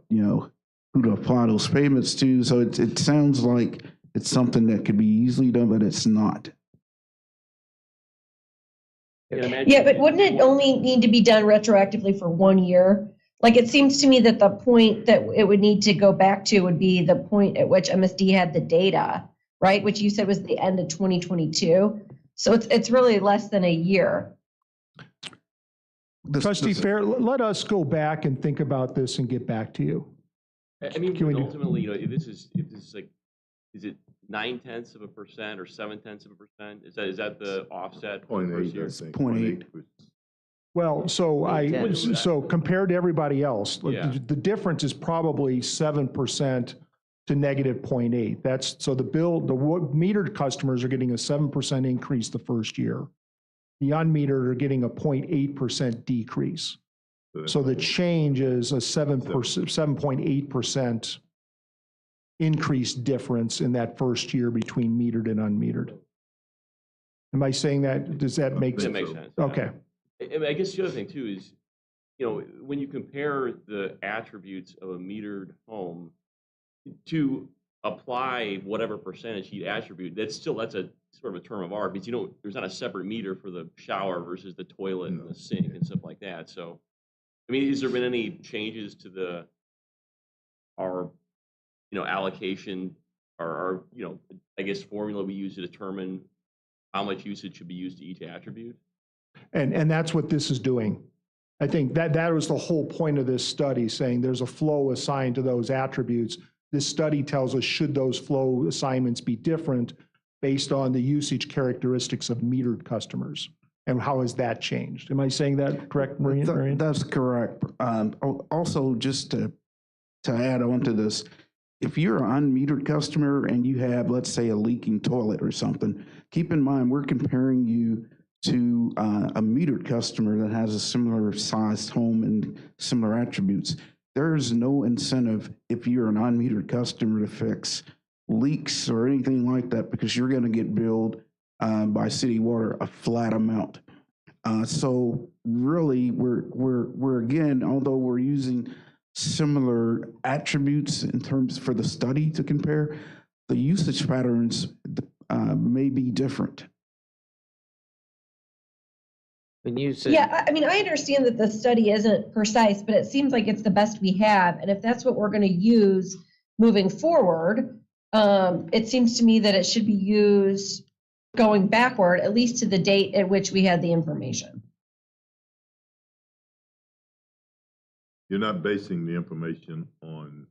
who to apply those payments to. So it sounds like it's something that could be easily done, but it's not. Yeah, but wouldn't it only need to be done retroactively for 1 year? Like, it seems to me that the point that it would need to go back to would be the point at which MSD had the data, right? Which you said was the end of 2022. So it's really less than a year. Trustee Fair, let us go back and think about this and get back to you. I mean, Can we do- ultimately, if this is like, is it 0.9% or 0.7%? Is that the offset for the first year? 0.8. Well, so compared to everybody else, Yeah. the difference is probably 7% to negative 0.8. That's so the metered customers are getting a 7% increase the first year. The unmetered are getting a 0.8% decrease. So the change is a 7.8% increase difference in that first year between metered and unmetered. Am I saying that? Does that make sense? That makes sense. Okay. I guess the other thing too is, when you compare the attributes of a metered home to apply whatever percentage heat attribute, that's a sort of a term of art, because there's not a separate meter for the shower versus the toilet and the sink and stuff like that. So, I mean, has there been any changes to our allocation or I guess formula we use to determine how much usage should be used to each attribute? And that's what this is doing. I think that was the whole point of this study, saying there's a flow assigned to those attributes. This study tells us, should those flow assignments be different based on the usage characteristics of metered customers? And how has that changed? Am I saying that correct, Marion? That's correct. Also, just to to add on to this, if you're an unmetered customer and you have, let's say, a leaking toilet or something, keep in mind we're comparing you to a metered customer that has a similar sized home and similar attributes. There's no incentive if you're an unmetered customer to fix leaks or anything like that because you're going to get billed by city water a flat amount. So really, we're again, although we're using similar attributes in terms for the study to compare, the usage patterns may be different. When you said, Yeah, I mean, I understand that the study isn't precise, but it seems like it's the best we have. And if that's what we're going to use moving forward, it seems to me that it should be used going backward, at least to the date at which we had the information. You're not basing the information on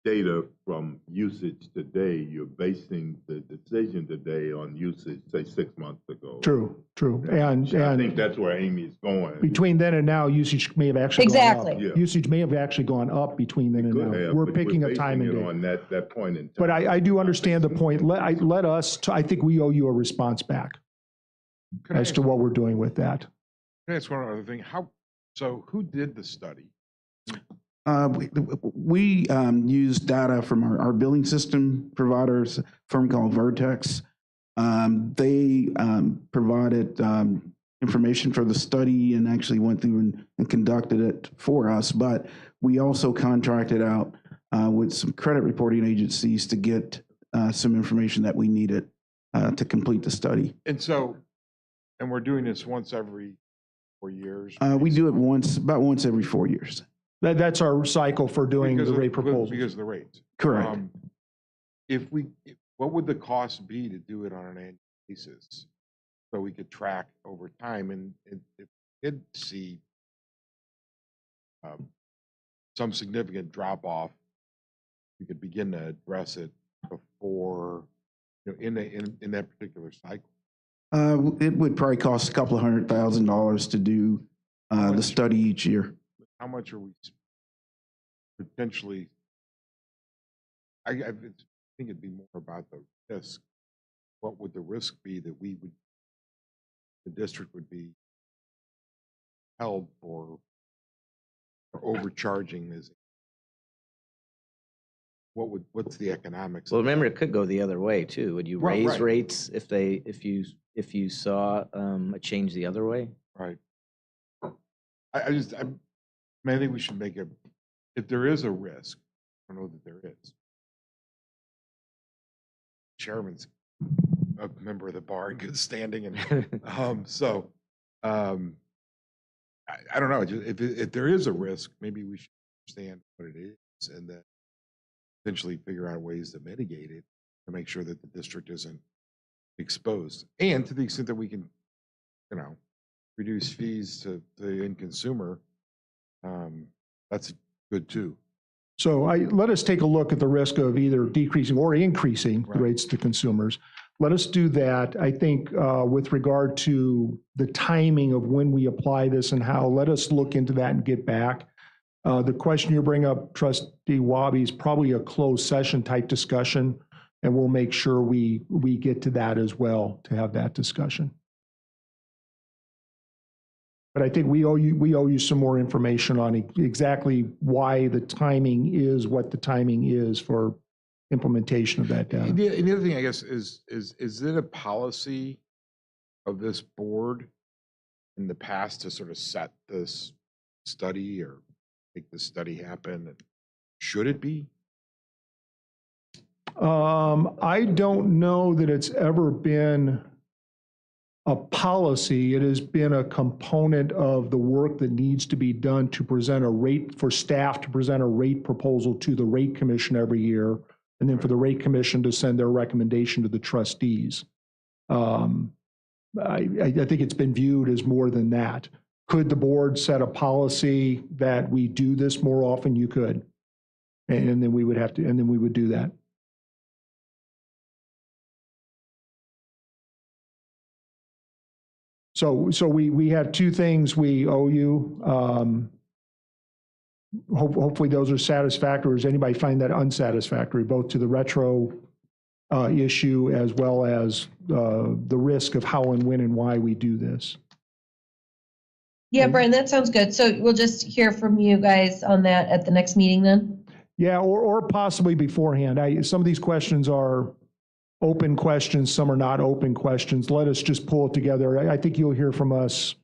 data from usage today. You're basing the decision today on usage, say, 6 months ago. True. I think And that's where Amy's going. between then and now, usage may have actually gone up. Exactly. Yeah. Usage may have actually gone up between then and Could now. have, We're but picking a basing time and it date. on that point in time. But I do understand the point. Let us, I think we owe you a response back Can I as ask- to what we're doing with that. Can I ask one other thing? So who did the study? We use data from our billing system providers, a firm called Vertex. They provided information for the study and actually went through and conducted it for us. But we also contracted out with some credit reporting agencies to get some information that we needed to complete the study. And we're doing this once every 4 years? We do it about once every 4 years. That's our cycle for doing the rate proposals. Because of the rates. Correct. What would the cost be to do it on an annual basis? So we could track over time and if we did see some significant drop off, we could begin to address it before, in that particular cycle. It would probably cost a couple of $100,000 to do the study each year. How much are we potentially? I think it'd be more about the risk. What would the risk be that the district would be held for overcharging this? What's the economics? well, of remember, that? it could go the other way too. Would you Right, raise right. rates if you saw a change the other way? Right. I think we should make if there is a risk, I don't know that there is. Chairman's a member of the bar in good standing, and I don't know. If there is a risk, maybe we should understand what it is, and then potentially figure out ways to mitigate it to make sure that the district isn't exposed, and to the extent that we can, reduce fees to the end consumer, that's good too. So let us take a look at the risk of either decreasing or increasing the Right. rates to consumers. Let us do that. I think with regard to the timing of when we apply this and how, let us look into that and get back. The question you bring up, Trustee Wabi, is probably a closed session type discussion, and we'll make sure we get to that as well to have that discussion. But I think we owe you some more information on exactly why the timing is what the timing is for implementation of that data. The other thing, I guess, is it a policy of this board in the past to sort of set this study or make this study happen? And should it be? I don't know that it's ever been a policy. It has been a component of the work that needs to be done to present a rate, for staff to present a rate proposal to the rate commission every year, and then for the rate commission to send their recommendation to the trustees. I think it's been viewed as more than that. Could the board set a policy that we do this more often? You could. And then we would have to, and then we would do that. So we have two things we owe you. hopefully those are satisfactory. Does anybody find that unsatisfactory, both to the retro issue as well as the risk of how and when and why we do this? Yeah, Brian, that sounds good. So we'll just hear from you guys on that at the next meeting then? Yeah, or possibly beforehand. Some of these questions are open questions, some are not open questions. Let us just pull it together. I think you'll hear from us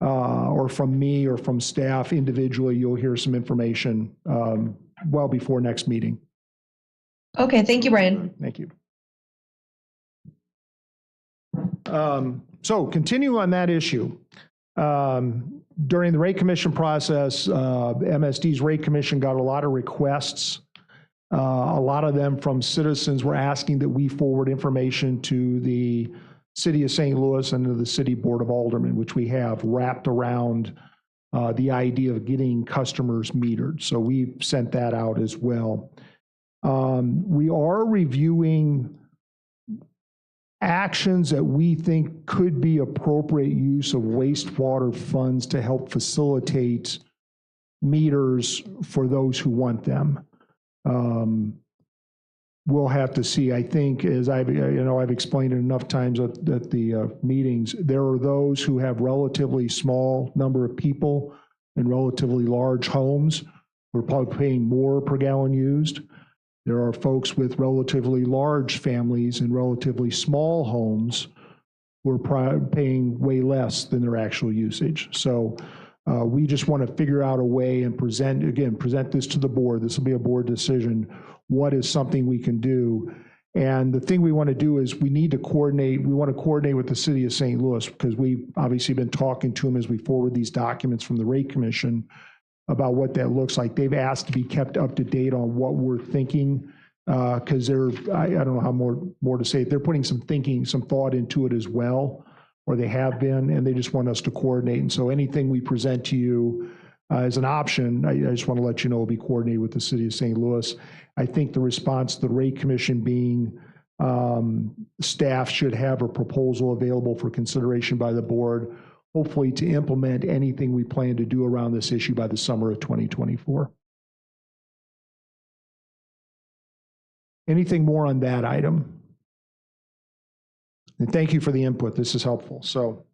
or from me or from staff individually. You'll hear some information well before next meeting. Okay, thank you, Brian. Thank you. So continue on that issue. During the rate commission process, MSD's rate commission got a lot of requests. A lot of them from citizens were asking that we forward information to the City of St. Louis and to the City Board of Aldermen, which we have wrapped around the idea of getting customers metered. So we've sent that out as well. We are reviewing actions that we think could be appropriate use of wastewater funds to help facilitate meters for those who want them. We'll have to see. I think, as I've explained it enough times at the meetings, there are those who have relatively small number of people and relatively large homes. We're probably paying more per gallon used. There are folks with relatively large families and relatively small homes who are paying way less than their actual usage. So we just want to figure out a way and present this to the board. This will be a board decision. What is something we can do? And the thing we want to do is we need to coordinate. We want to coordinate with the City of St. Louis because we've obviously been talking to them as we forward these documents from the Rate Commission about what that looks like. They've asked to be kept up to date on what we're thinking because I don't know how more to say. They're putting some thought into it as well, or they have been, and they just want us to coordinate. And so anything we present to you as an option, I just want to let you know will be coordinated with the City of St. Louis. I think the response to the Rate Commission being staff should have a proposal available for consideration by the board, hopefully to implement anything we plan to do around this issue by the summer of 2024. Anything more on that item? And thank you for the input. This is helpful. So.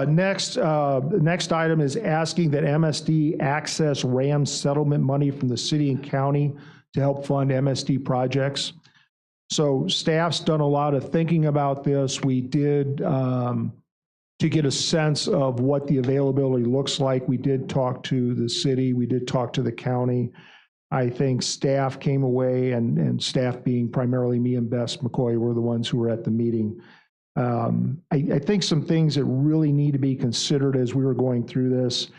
Next item is asking that MSD access RAM settlement money from the city and county to help fund MSD projects. So staff's done a lot of thinking about this. We did, to get a sense of what the availability looks like, we did talk to the city, we did talk to the county. I think staff came away, and staff being primarily me and Bess McCoy were the ones who were at the meeting. I think some things that really need to be considered as we were going through this.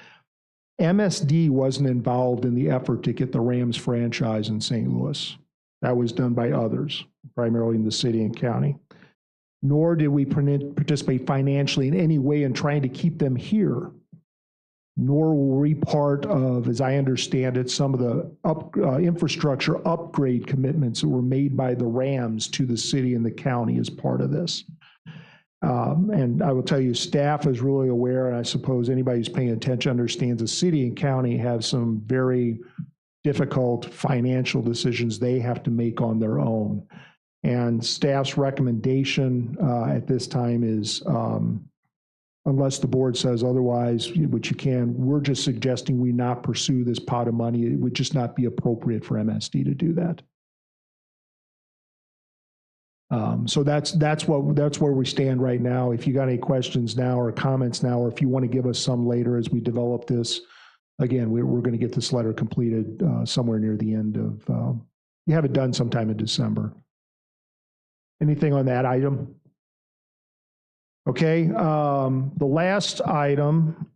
MSD wasn't involved in the effort to get the Rams franchise in St. Louis. That was done by others, primarily in the city and county. Nor did we participate financially in any way in trying to keep them here. Nor were we part of, as I understand it, some of the infrastructure upgrade commitments that were made by the Rams to the city and the county as part of this. And I will tell you, staff is really aware, and I suppose anybody who's paying attention understands the city and county have some very difficult financial decisions they have to make on their own. And staff's recommendation at this time is, unless the board says otherwise, which you can, we're just suggesting we not pursue this pot of money. It would just not be appropriate for MSD to do that. So that's where we stand right now. If you got any questions now or comments now, or if you want to give us some later as we develop this, again, we're going to get this letter completed somewhere near the end of, you have it done sometime in December. Anything on that item? Okay, the last item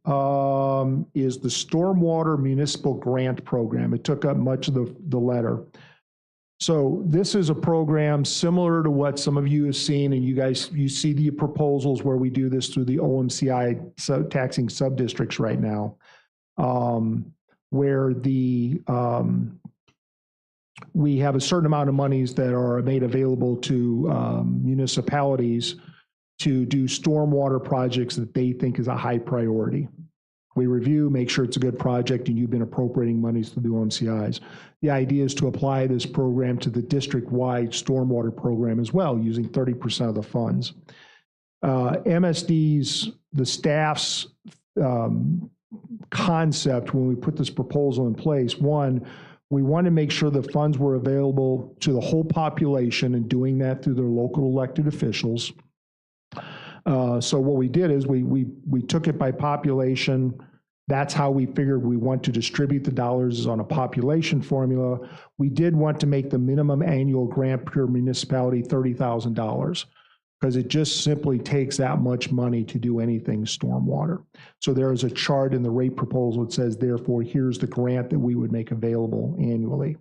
is the Stormwater Municipal Grant Program. It took up much of the letter. So this is a program similar to what some of you have seen, and you see the proposals where we do this through the OMCI taxing subdistricts right now, where the we have a certain amount of monies that are made available to municipalities to do stormwater projects that they think is a high priority. We review, make sure it's a good project, and you've been appropriating monies to the OMCIs. The idea is to apply this program to the district-wide stormwater program as well, using 30% of the funds. MSD's, the staff's concept when we put this proposal in place, one, we want to make sure the funds were available to the whole population and doing that through their local elected officials. So what we did is we took it by population. That's how we figured we want to distribute the dollars, is on a population formula. We did want to make the minimum annual grant per municipality $30,000 because it just simply takes that much money to do anything stormwater. So there is a chart in the rate proposal that says, therefore, here's the grant that we would make available annually.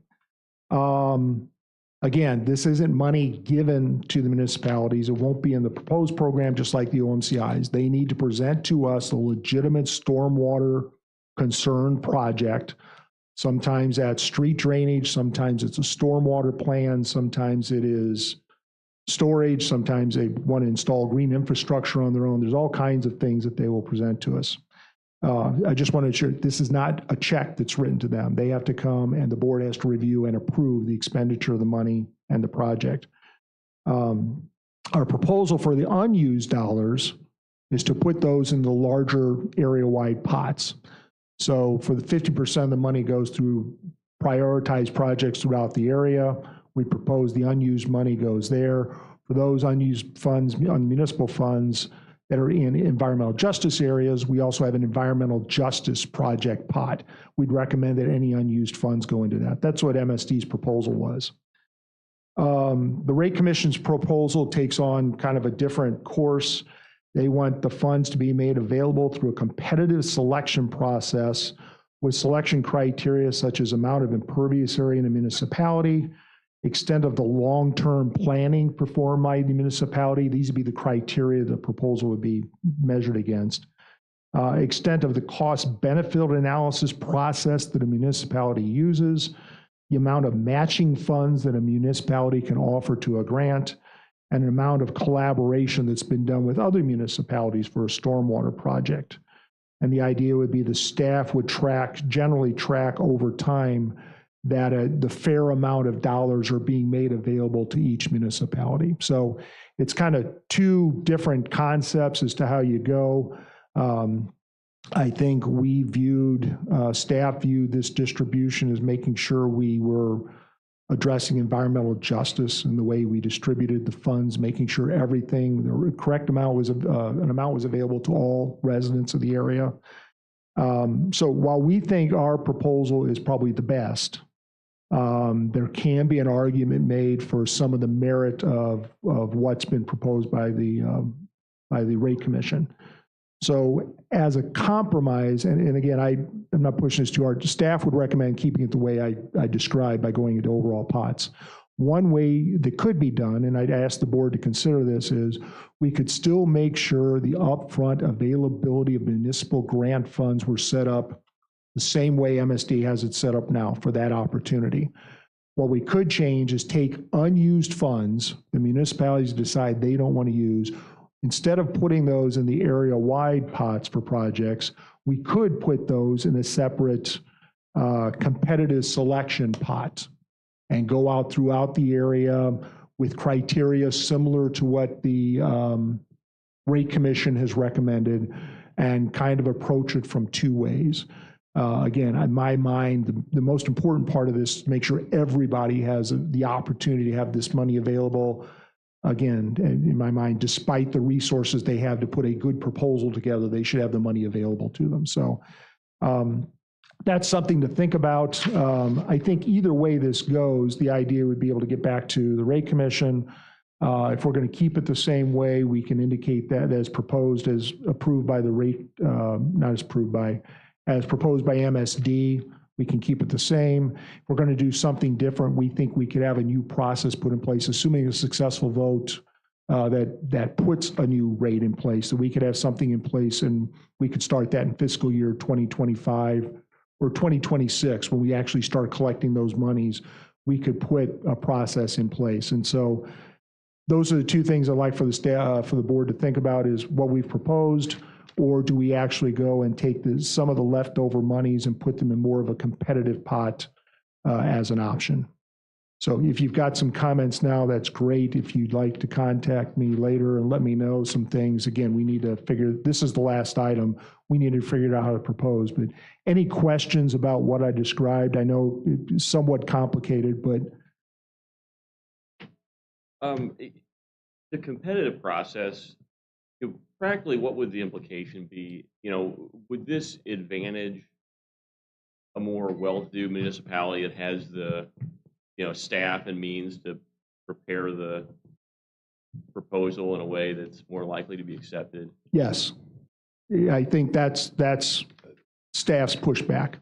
Again, this isn't money given to the municipalities. It won't be in the proposed program, just like the OMCIs. They need to present to us a legitimate stormwater concern project. Sometimes that's street drainage, sometimes it's a stormwater plan, sometimes it is storage, sometimes they want to install green infrastructure on their own. There's all kinds of things that they will present to us. I just want to ensure this is not a check that's written to them. They have to come and the board has to review and approve the expenditure of the money and the project. Our proposal for the unused dollars is to put those in the larger area-wide pots. So for the 50% of the money goes through prioritized projects throughout the area. We propose the unused money goes there. For those unused funds, municipal funds, that are in environmental justice areas, we also have an environmental justice project pot. We'd recommend that any unused funds go into that. That's what MSD's proposal was. The Rate Commission's proposal takes on kind of a different course. They want the funds to be made available through a competitive selection process with selection criteria such as amount of impervious area in a municipality, extent of the long-term planning performed by the municipality. These would be the criteria the proposal would be measured against. Extent of the cost-benefit analysis process that a municipality uses, the amount of matching funds that a municipality can offer to a grant, and an amount of collaboration that's been done with other municipalities for a stormwater project. And the idea would be the staff would generally track over time that the fair amount of dollars are being made available to each municipality. So it's kind of two different concepts as to how you go. I think we staff viewed this distribution as making sure we were addressing environmental justice in the way we distributed the funds, making sure the correct amount was available to all residents of the area. So while we think our proposal is probably the best, there can be an argument made for some of the merit of what's been proposed by the Rate Commission. So as a compromise, and again, I'm not pushing this too hard, staff would recommend keeping it the way I described by going into overall pots. One way that could be done, and I'd ask the board to consider this, is we could still make sure the upfront availability of municipal grant funds were set up the same way MSD has it set up now for that opportunity. What we could change is take unused funds the municipalities decide they don't want to use. Instead of putting those in the area-wide pots for projects, we could put those in a separate competitive selection pot and go out throughout the area with criteria similar to what the Rate Commission has recommended and kind of approach it from two ways. Again, in my mind, the most important part of this is make sure everybody has the opportunity to have this money available. Again, in my mind, despite the resources they have to put a good proposal together, they should have the money available to them. So that's something to think about. I think either way this goes, the idea would be able to get back to the Rate Commission. If we're going to keep it the same way, we can indicate that as proposed, as approved by the rate, not as approved by, as proposed by MSD, we can keep it the same. If we're going to do something different, we think we could have a new process put in place, assuming a successful vote that puts a new rate in place. So we could have something in place and we could start that in fiscal year 2025 or 2026 when we actually start collecting those monies. we could put a process in place. And so those are the two things I'd like for the staff, for the board to think about is what we've proposed, or do we actually go and take some of the leftover monies and put them in more of a competitive pot as an option? So if you've got some comments now, that's great. If you'd like to contact me later and let me know some things, again, we need to figure, this is the last item. We need to figure out how to propose. But any questions about what I described? I know it's somewhat complicated, but. The competitive process, practically, what would the implication be? Would this advantage a more well-to-do municipality that has the, staff and means to prepare the proposal in a way that's more likely to be accepted? Yes, I think that's staff's pushback.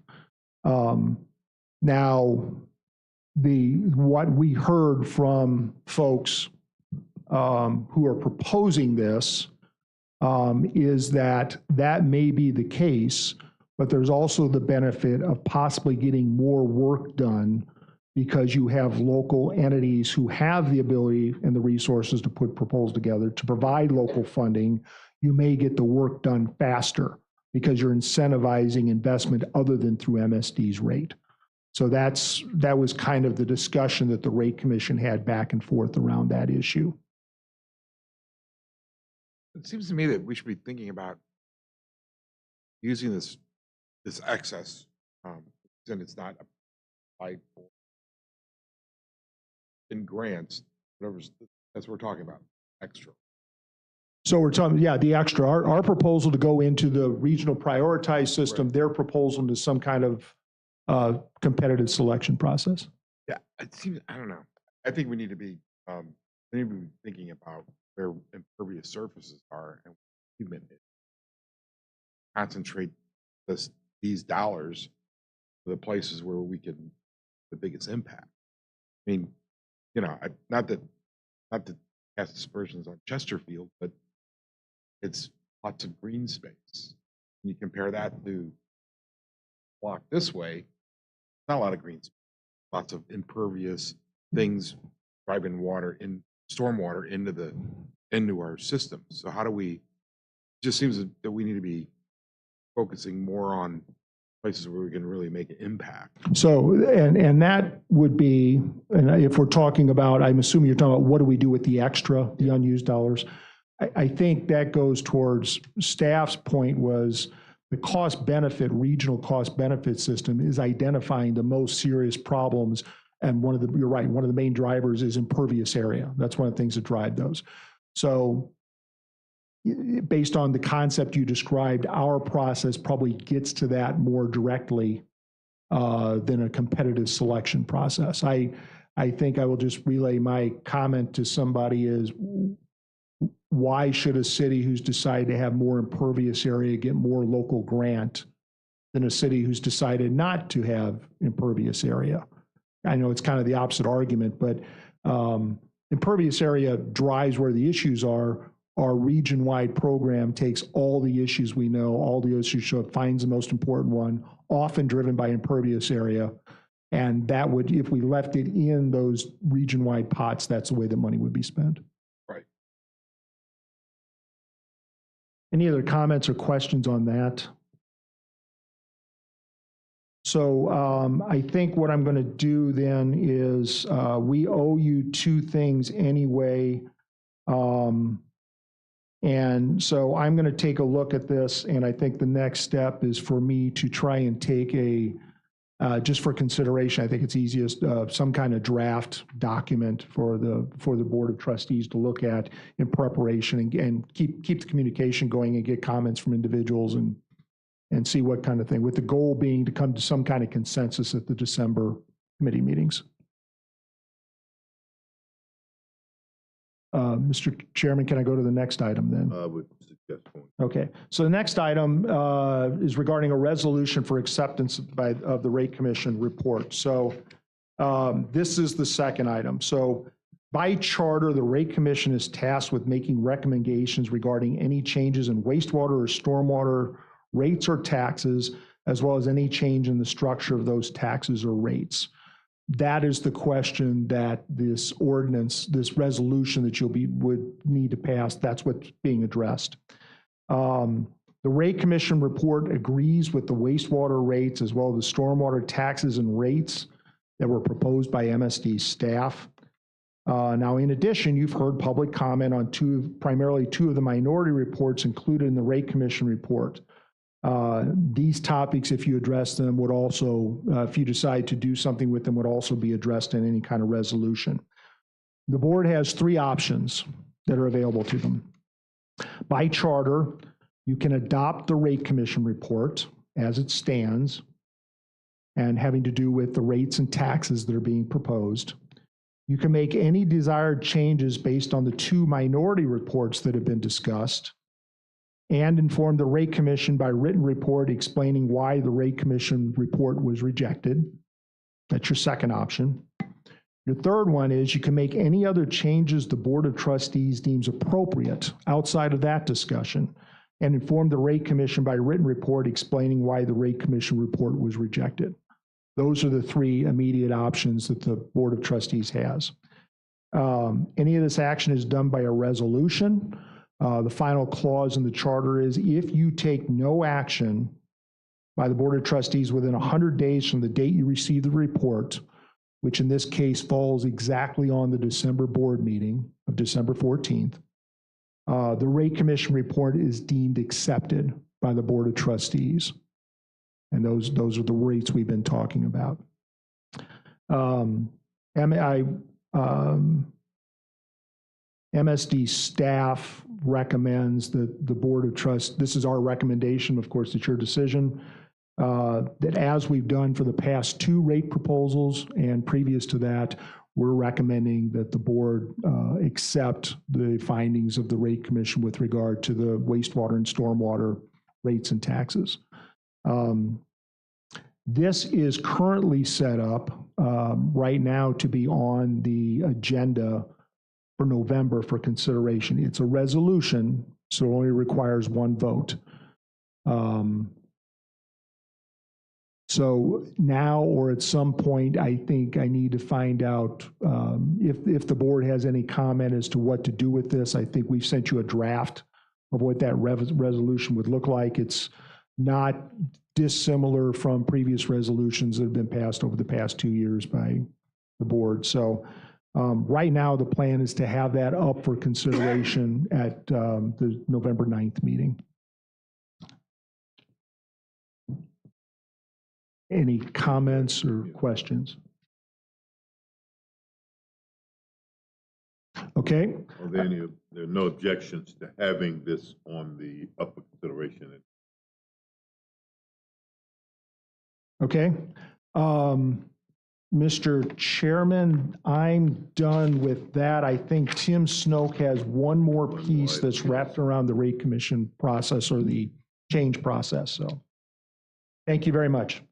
Now, what we heard from folks who are proposing this is that may be the case, but there's also the benefit of possibly getting more work done because you have local entities who have the ability and the resources to put proposals together to provide local funding. You may get the work done faster because you're incentivizing investment other than through MSD's rate. So that was kind of the discussion that the rate commission had back and forth around that issue. It seems to me that we should be thinking about using this excess, and it's not applied for in grants, that's what we're talking about, extra. So we're talking, yeah, the extra. Our proposal to go into the regional prioritized system, right. Their proposal into some kind of competitive selection process. Yeah, it seems, I don't know. I think we need to be thinking about where impervious surfaces are and concentrate these dollars to the places where we can the biggest impact. I mean, not to cast aspersions on Chesterfield, but it's lots of green space. When you compare that to block this way, not a lot of green space, lots of impervious things driving stormwater into our system. So how do we? It just seems that we need to be focusing more on places where we can really make an impact. So, and that would be, and if we're talking about, I'm assuming you're talking about what do we do with the extra, the unused dollars. I think that goes towards staff's point was the regional cost benefit system is identifying the most serious problems. And you're right, one of the main drivers is impervious area. That's one of the things that drive those. So based on the concept you described, our process probably gets to that more directly than a competitive selection process. I think I will just relay my comment to somebody is, why should a city who's decided to have more impervious area get more local grant than a city who's decided not to have impervious area? I know it's kind of the opposite argument, but impervious area drives where the issues are. Our region-wide program takes all the issues we know, all the issues show up, finds the most important one, often driven by impervious area. And that would, if we left it in those region-wide pots, that's the way the money would be spent. Right. Any other comments or questions on that? So I think what I'm going to do then is we owe you two things anyway. And so I'm going to take a look at this, and I think the next step is for me to try and take just for consideration, I think it's easiest, some kind of draft document for the Board of Trustees to look at in preparation and keep the communication going and get comments from individuals and see what kind of thing, with the goal being to come to some kind of consensus at the December committee meetings. Mr. Chairman, can I go to the next item then? I would suggest one. Okay, so the next item is regarding a resolution for acceptance of the Rate Commission report. So this is the second item. So by charter, the Rate Commission is tasked with making recommendations regarding any changes in wastewater or stormwater rates or taxes, as well as any change in the structure of those taxes or rates. That is the question that this ordinance, this resolution that would need to pass, that's what's being addressed. The Rate Commission report agrees with the wastewater rates as well as the stormwater taxes and rates that were proposed by MSD staff. Now, in addition, you've heard public comment on primarily two of the minority reports included in the Rate Commission report. These topics, if you address them, would also, if you decide to do something with them, would also be addressed in any kind of resolution. The board has three options that are available to them. By charter, you can adopt the Rate Commission report as it stands and having to do with the rates and taxes that are being proposed. You can make any desired changes based on the two minority reports that have been discussed and inform the Rate Commission by written report explaining why the Rate Commission report was rejected. That's your second option. Your third one is you can make any other changes the Board of Trustees deems appropriate outside of that discussion and inform the Rate Commission by written report explaining why the Rate Commission report was rejected. Those are the three immediate options that the Board of Trustees has. Any of this action is done by a resolution. The final clause in the charter is if you take no action by the Board of Trustees within 100 days from the date you receive the report, which in this case falls exactly on the December board meeting of December 14th, the Rate Commission report is deemed accepted by the Board of Trustees. And those are the rates we've been talking about. MSD staff recommends that the Board of Trustees, this is our recommendation, of course, it's your decision, that as we've done for the past two rate proposals and previous to that, we're recommending that the board accept the findings of the Rate Commission with regard to the wastewater and stormwater rates and taxes. This is currently set up right now to be on the agenda for November for consideration. It's a resolution, so it only requires one vote. So now or at some point, I think I need to find out if the board has any comment as to what to do with this. I think we've sent you a draft of what that resolution would look like. It's not dissimilar from previous resolutions that have been passed over the past 2 years by the board. So right now, the plan is to have that up for consideration at the November 9th meeting. Any comments or questions? Okay. Are there are no objections to having this on the up for consideration? Okay. Mr. Chairman, I'm done with that. I think Tim Snoke has one more piece that's wrapped around the Rate Commission process or the change process. So thank you very much.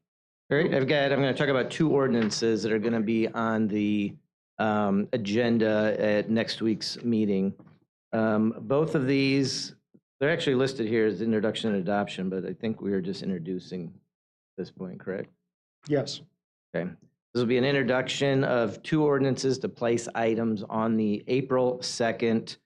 Great. I'm going to talk about two ordinances that are going to be on the agenda at next week's meeting. Both of these, they're actually listed here as introduction and adoption, but I think we are just introducing at this point, correct? Yes. Okay. This will be an introduction of two ordinances to place items on the April 2nd,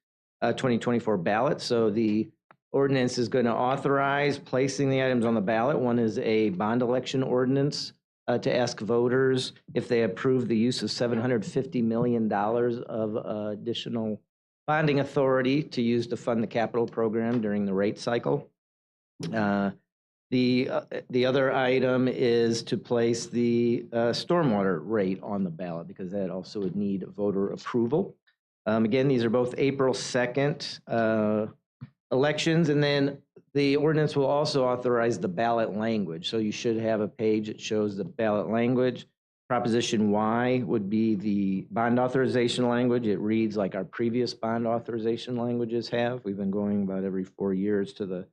2024 ballot. So the ordinance is going to authorize placing the items on the ballot. One is a bond election ordinance to ask voters if they approve the use of $750 million of additional bonding authority to use to fund the capital program during the rate cycle. The other item is to place the stormwater rate on the ballot because that also would need voter approval. Again, these are both April 2nd elections, and then the ordinance will also authorize the ballot language. So you should have a page that shows the ballot language. Proposition Y would be the bond authorization language. It reads like our previous bond authorization languages have. We've been going about every 4 years to the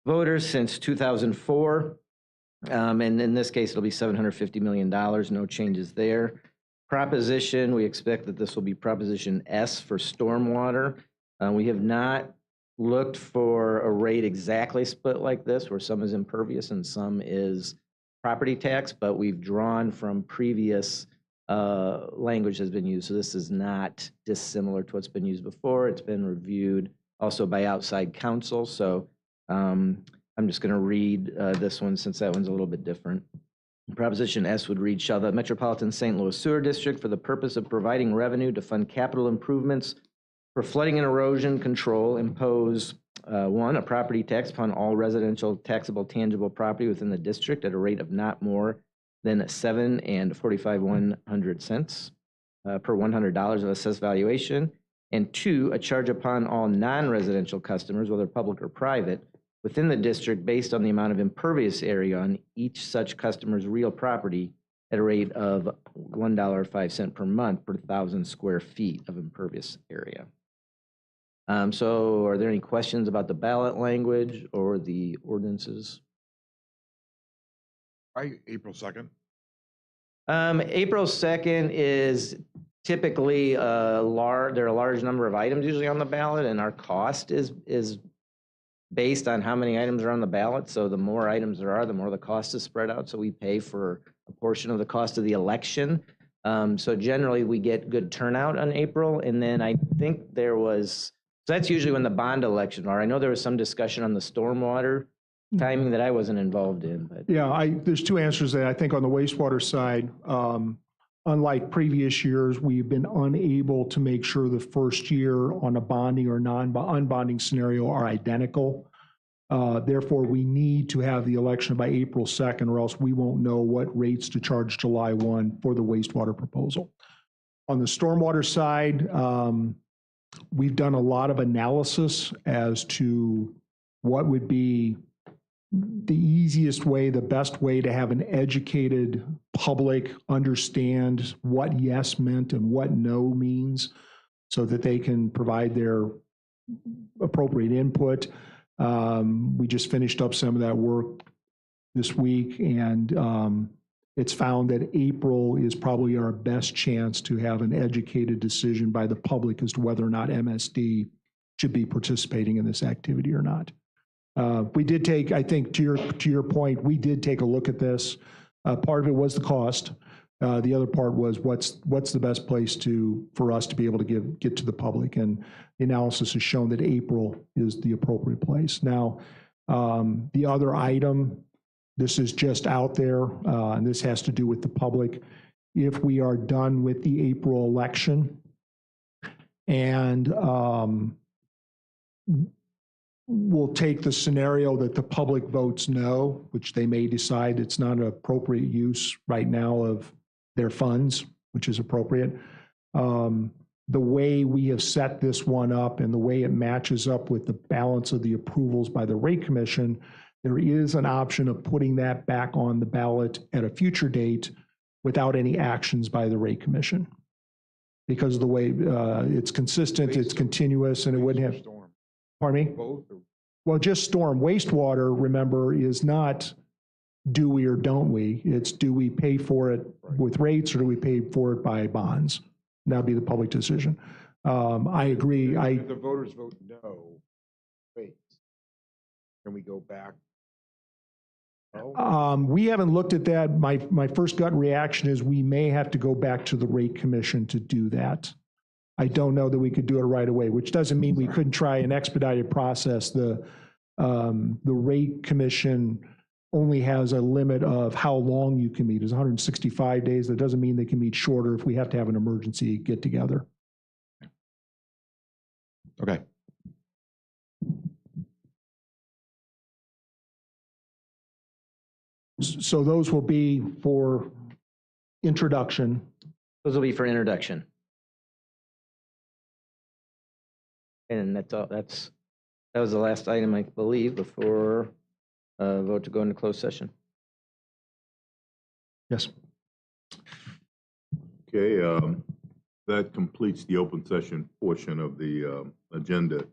voters since 2004. And in this case, it'll be $750 million, no changes there. Proposition, we expect that this will be Proposition S for stormwater. We have not looked for a rate exactly split like this, where some is impervious and some is property tax, but we've drawn from previous language has been used. So this is not dissimilar to what's been used before. It's been reviewed also by outside counsel. So I'm just going to read this one since that one's a little bit different. Proposition S would read, shall the Metropolitan St. Louis Sewer District, for the purpose of providing revenue to fund capital improvements for flooding and erosion control, impose one, a property tax upon all residential taxable tangible property within the district at a rate of not more than 7 1/45 per $100 of assessed valuation, and 2, a charge upon all non-residential customers, whether public or private, within the district based on the amount of impervious area on each such customer's real property at a rate of $1.05 per month per 1,000 square feet of impervious area. So are there any questions about the ballot language or the ordinances? April 2nd. April 2nd is typically there are a large number of items usually on the ballot, and our cost is based on how many items are on the ballot. So the more items there are, the more the cost is spread out. So we pay for a portion of the cost of the election. So generally we get good turnout on April. And then I think so that's usually when the bond elections are. I know there was some discussion on the stormwater timing that I wasn't involved in. But Yeah, there's two answers there. I think on the wastewater side, unlike previous years, we've been unable to make sure the first year on a bonding or unbonding scenario are identical. Therefore, we need to have the election by April 2nd, or else we won't know what rates to charge July 1 for the wastewater proposal. On the stormwater side, we've done a lot of analysis as to what would be the easiest way, the best way to have an educated public understand what yes meant and what no means so that they can provide their appropriate input. We just finished up some of that work this week, and it's found that April is probably our best chance to have an educated decision by the public as to whether or not MSD should be participating in this activity or not. We did take, I think, to your point, we did take a look at this. Part of it was the cost. The other part was what's the best place for us to be able to get to the public, and the analysis has shown that April is the appropriate place. Now, the other item, this is just out there, and this has to do with the public. If we are done with the April election and we'll take the scenario that the public votes no, which they may decide it's not an appropriate use right now of their funds, which is appropriate. The way we have set this one up and the way it matches up with the balance of the approvals by the rate commission, there is an option of putting that back on the ballot at a future date without any actions by the rate commission. Because of the way it's consistent, it's continuous, and it wouldn't have. Pardon me? Both? Well, just storm. Wastewater, remember, is not do we or don't we. It's do we pay for it with rates or do we pay for it by bonds? That'd be the public decision. I agree. If the voters vote no, wait, can we go back? No? We haven't looked at that. My first gut reaction is we may have to go back to the rate commission to do that. I don't know that we could do it right away, which doesn't mean we couldn't try an expedited process. The rate commission only has a limit of how long you can meet. It's 165 days. That doesn't mean they can meet shorter if we have to have an emergency get together. Okay. So those will be for introduction. those will be for introduction. And that's all. That was the last item, I believe, before vote to go into closed session. Yes. Okay, that completes the open session portion of the agenda.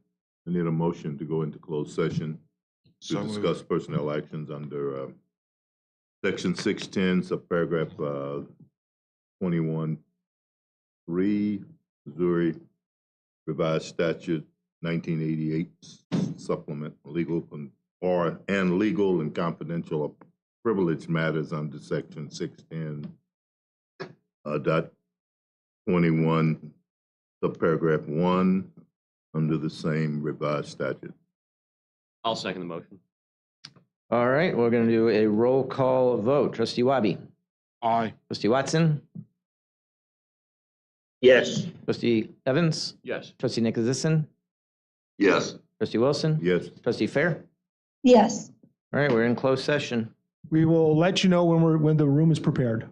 I need a motion to go into closed session to So discuss personnel actions under section 610, subparagraph 21(3), Missouri Revised Statute 1988 supplement, legal and confidential privilege matters under section 610 dot 21, subparagraph 1, under the same revised statute. I'll second the motion. All right, we're going to do a roll call vote. Trustee Wabi, Aye. trustee Watson, Yes. trustee Evans, Yes. trustee Nicholasison, Yes. trustee Wilson, Yes. trustee Fair. Yes. All right, we're in closed session. We will let you know when the room is prepared.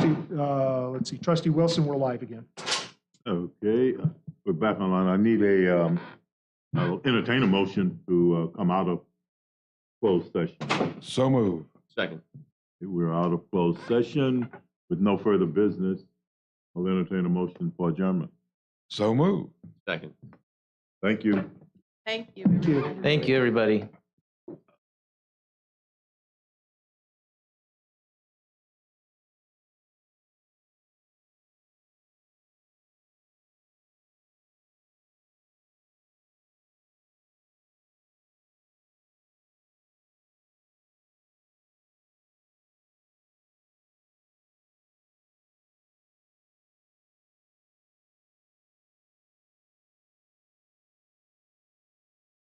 let's see, Trustee Wilson, we're live again. Okay, we're back online. I need I'll entertain a motion to come out of closed session. So move. Second. We're out of closed session with no further business. I'll entertain a motion for adjournment. So move. Second. Thank you. Thank you. Thank you. Thank you, everybody.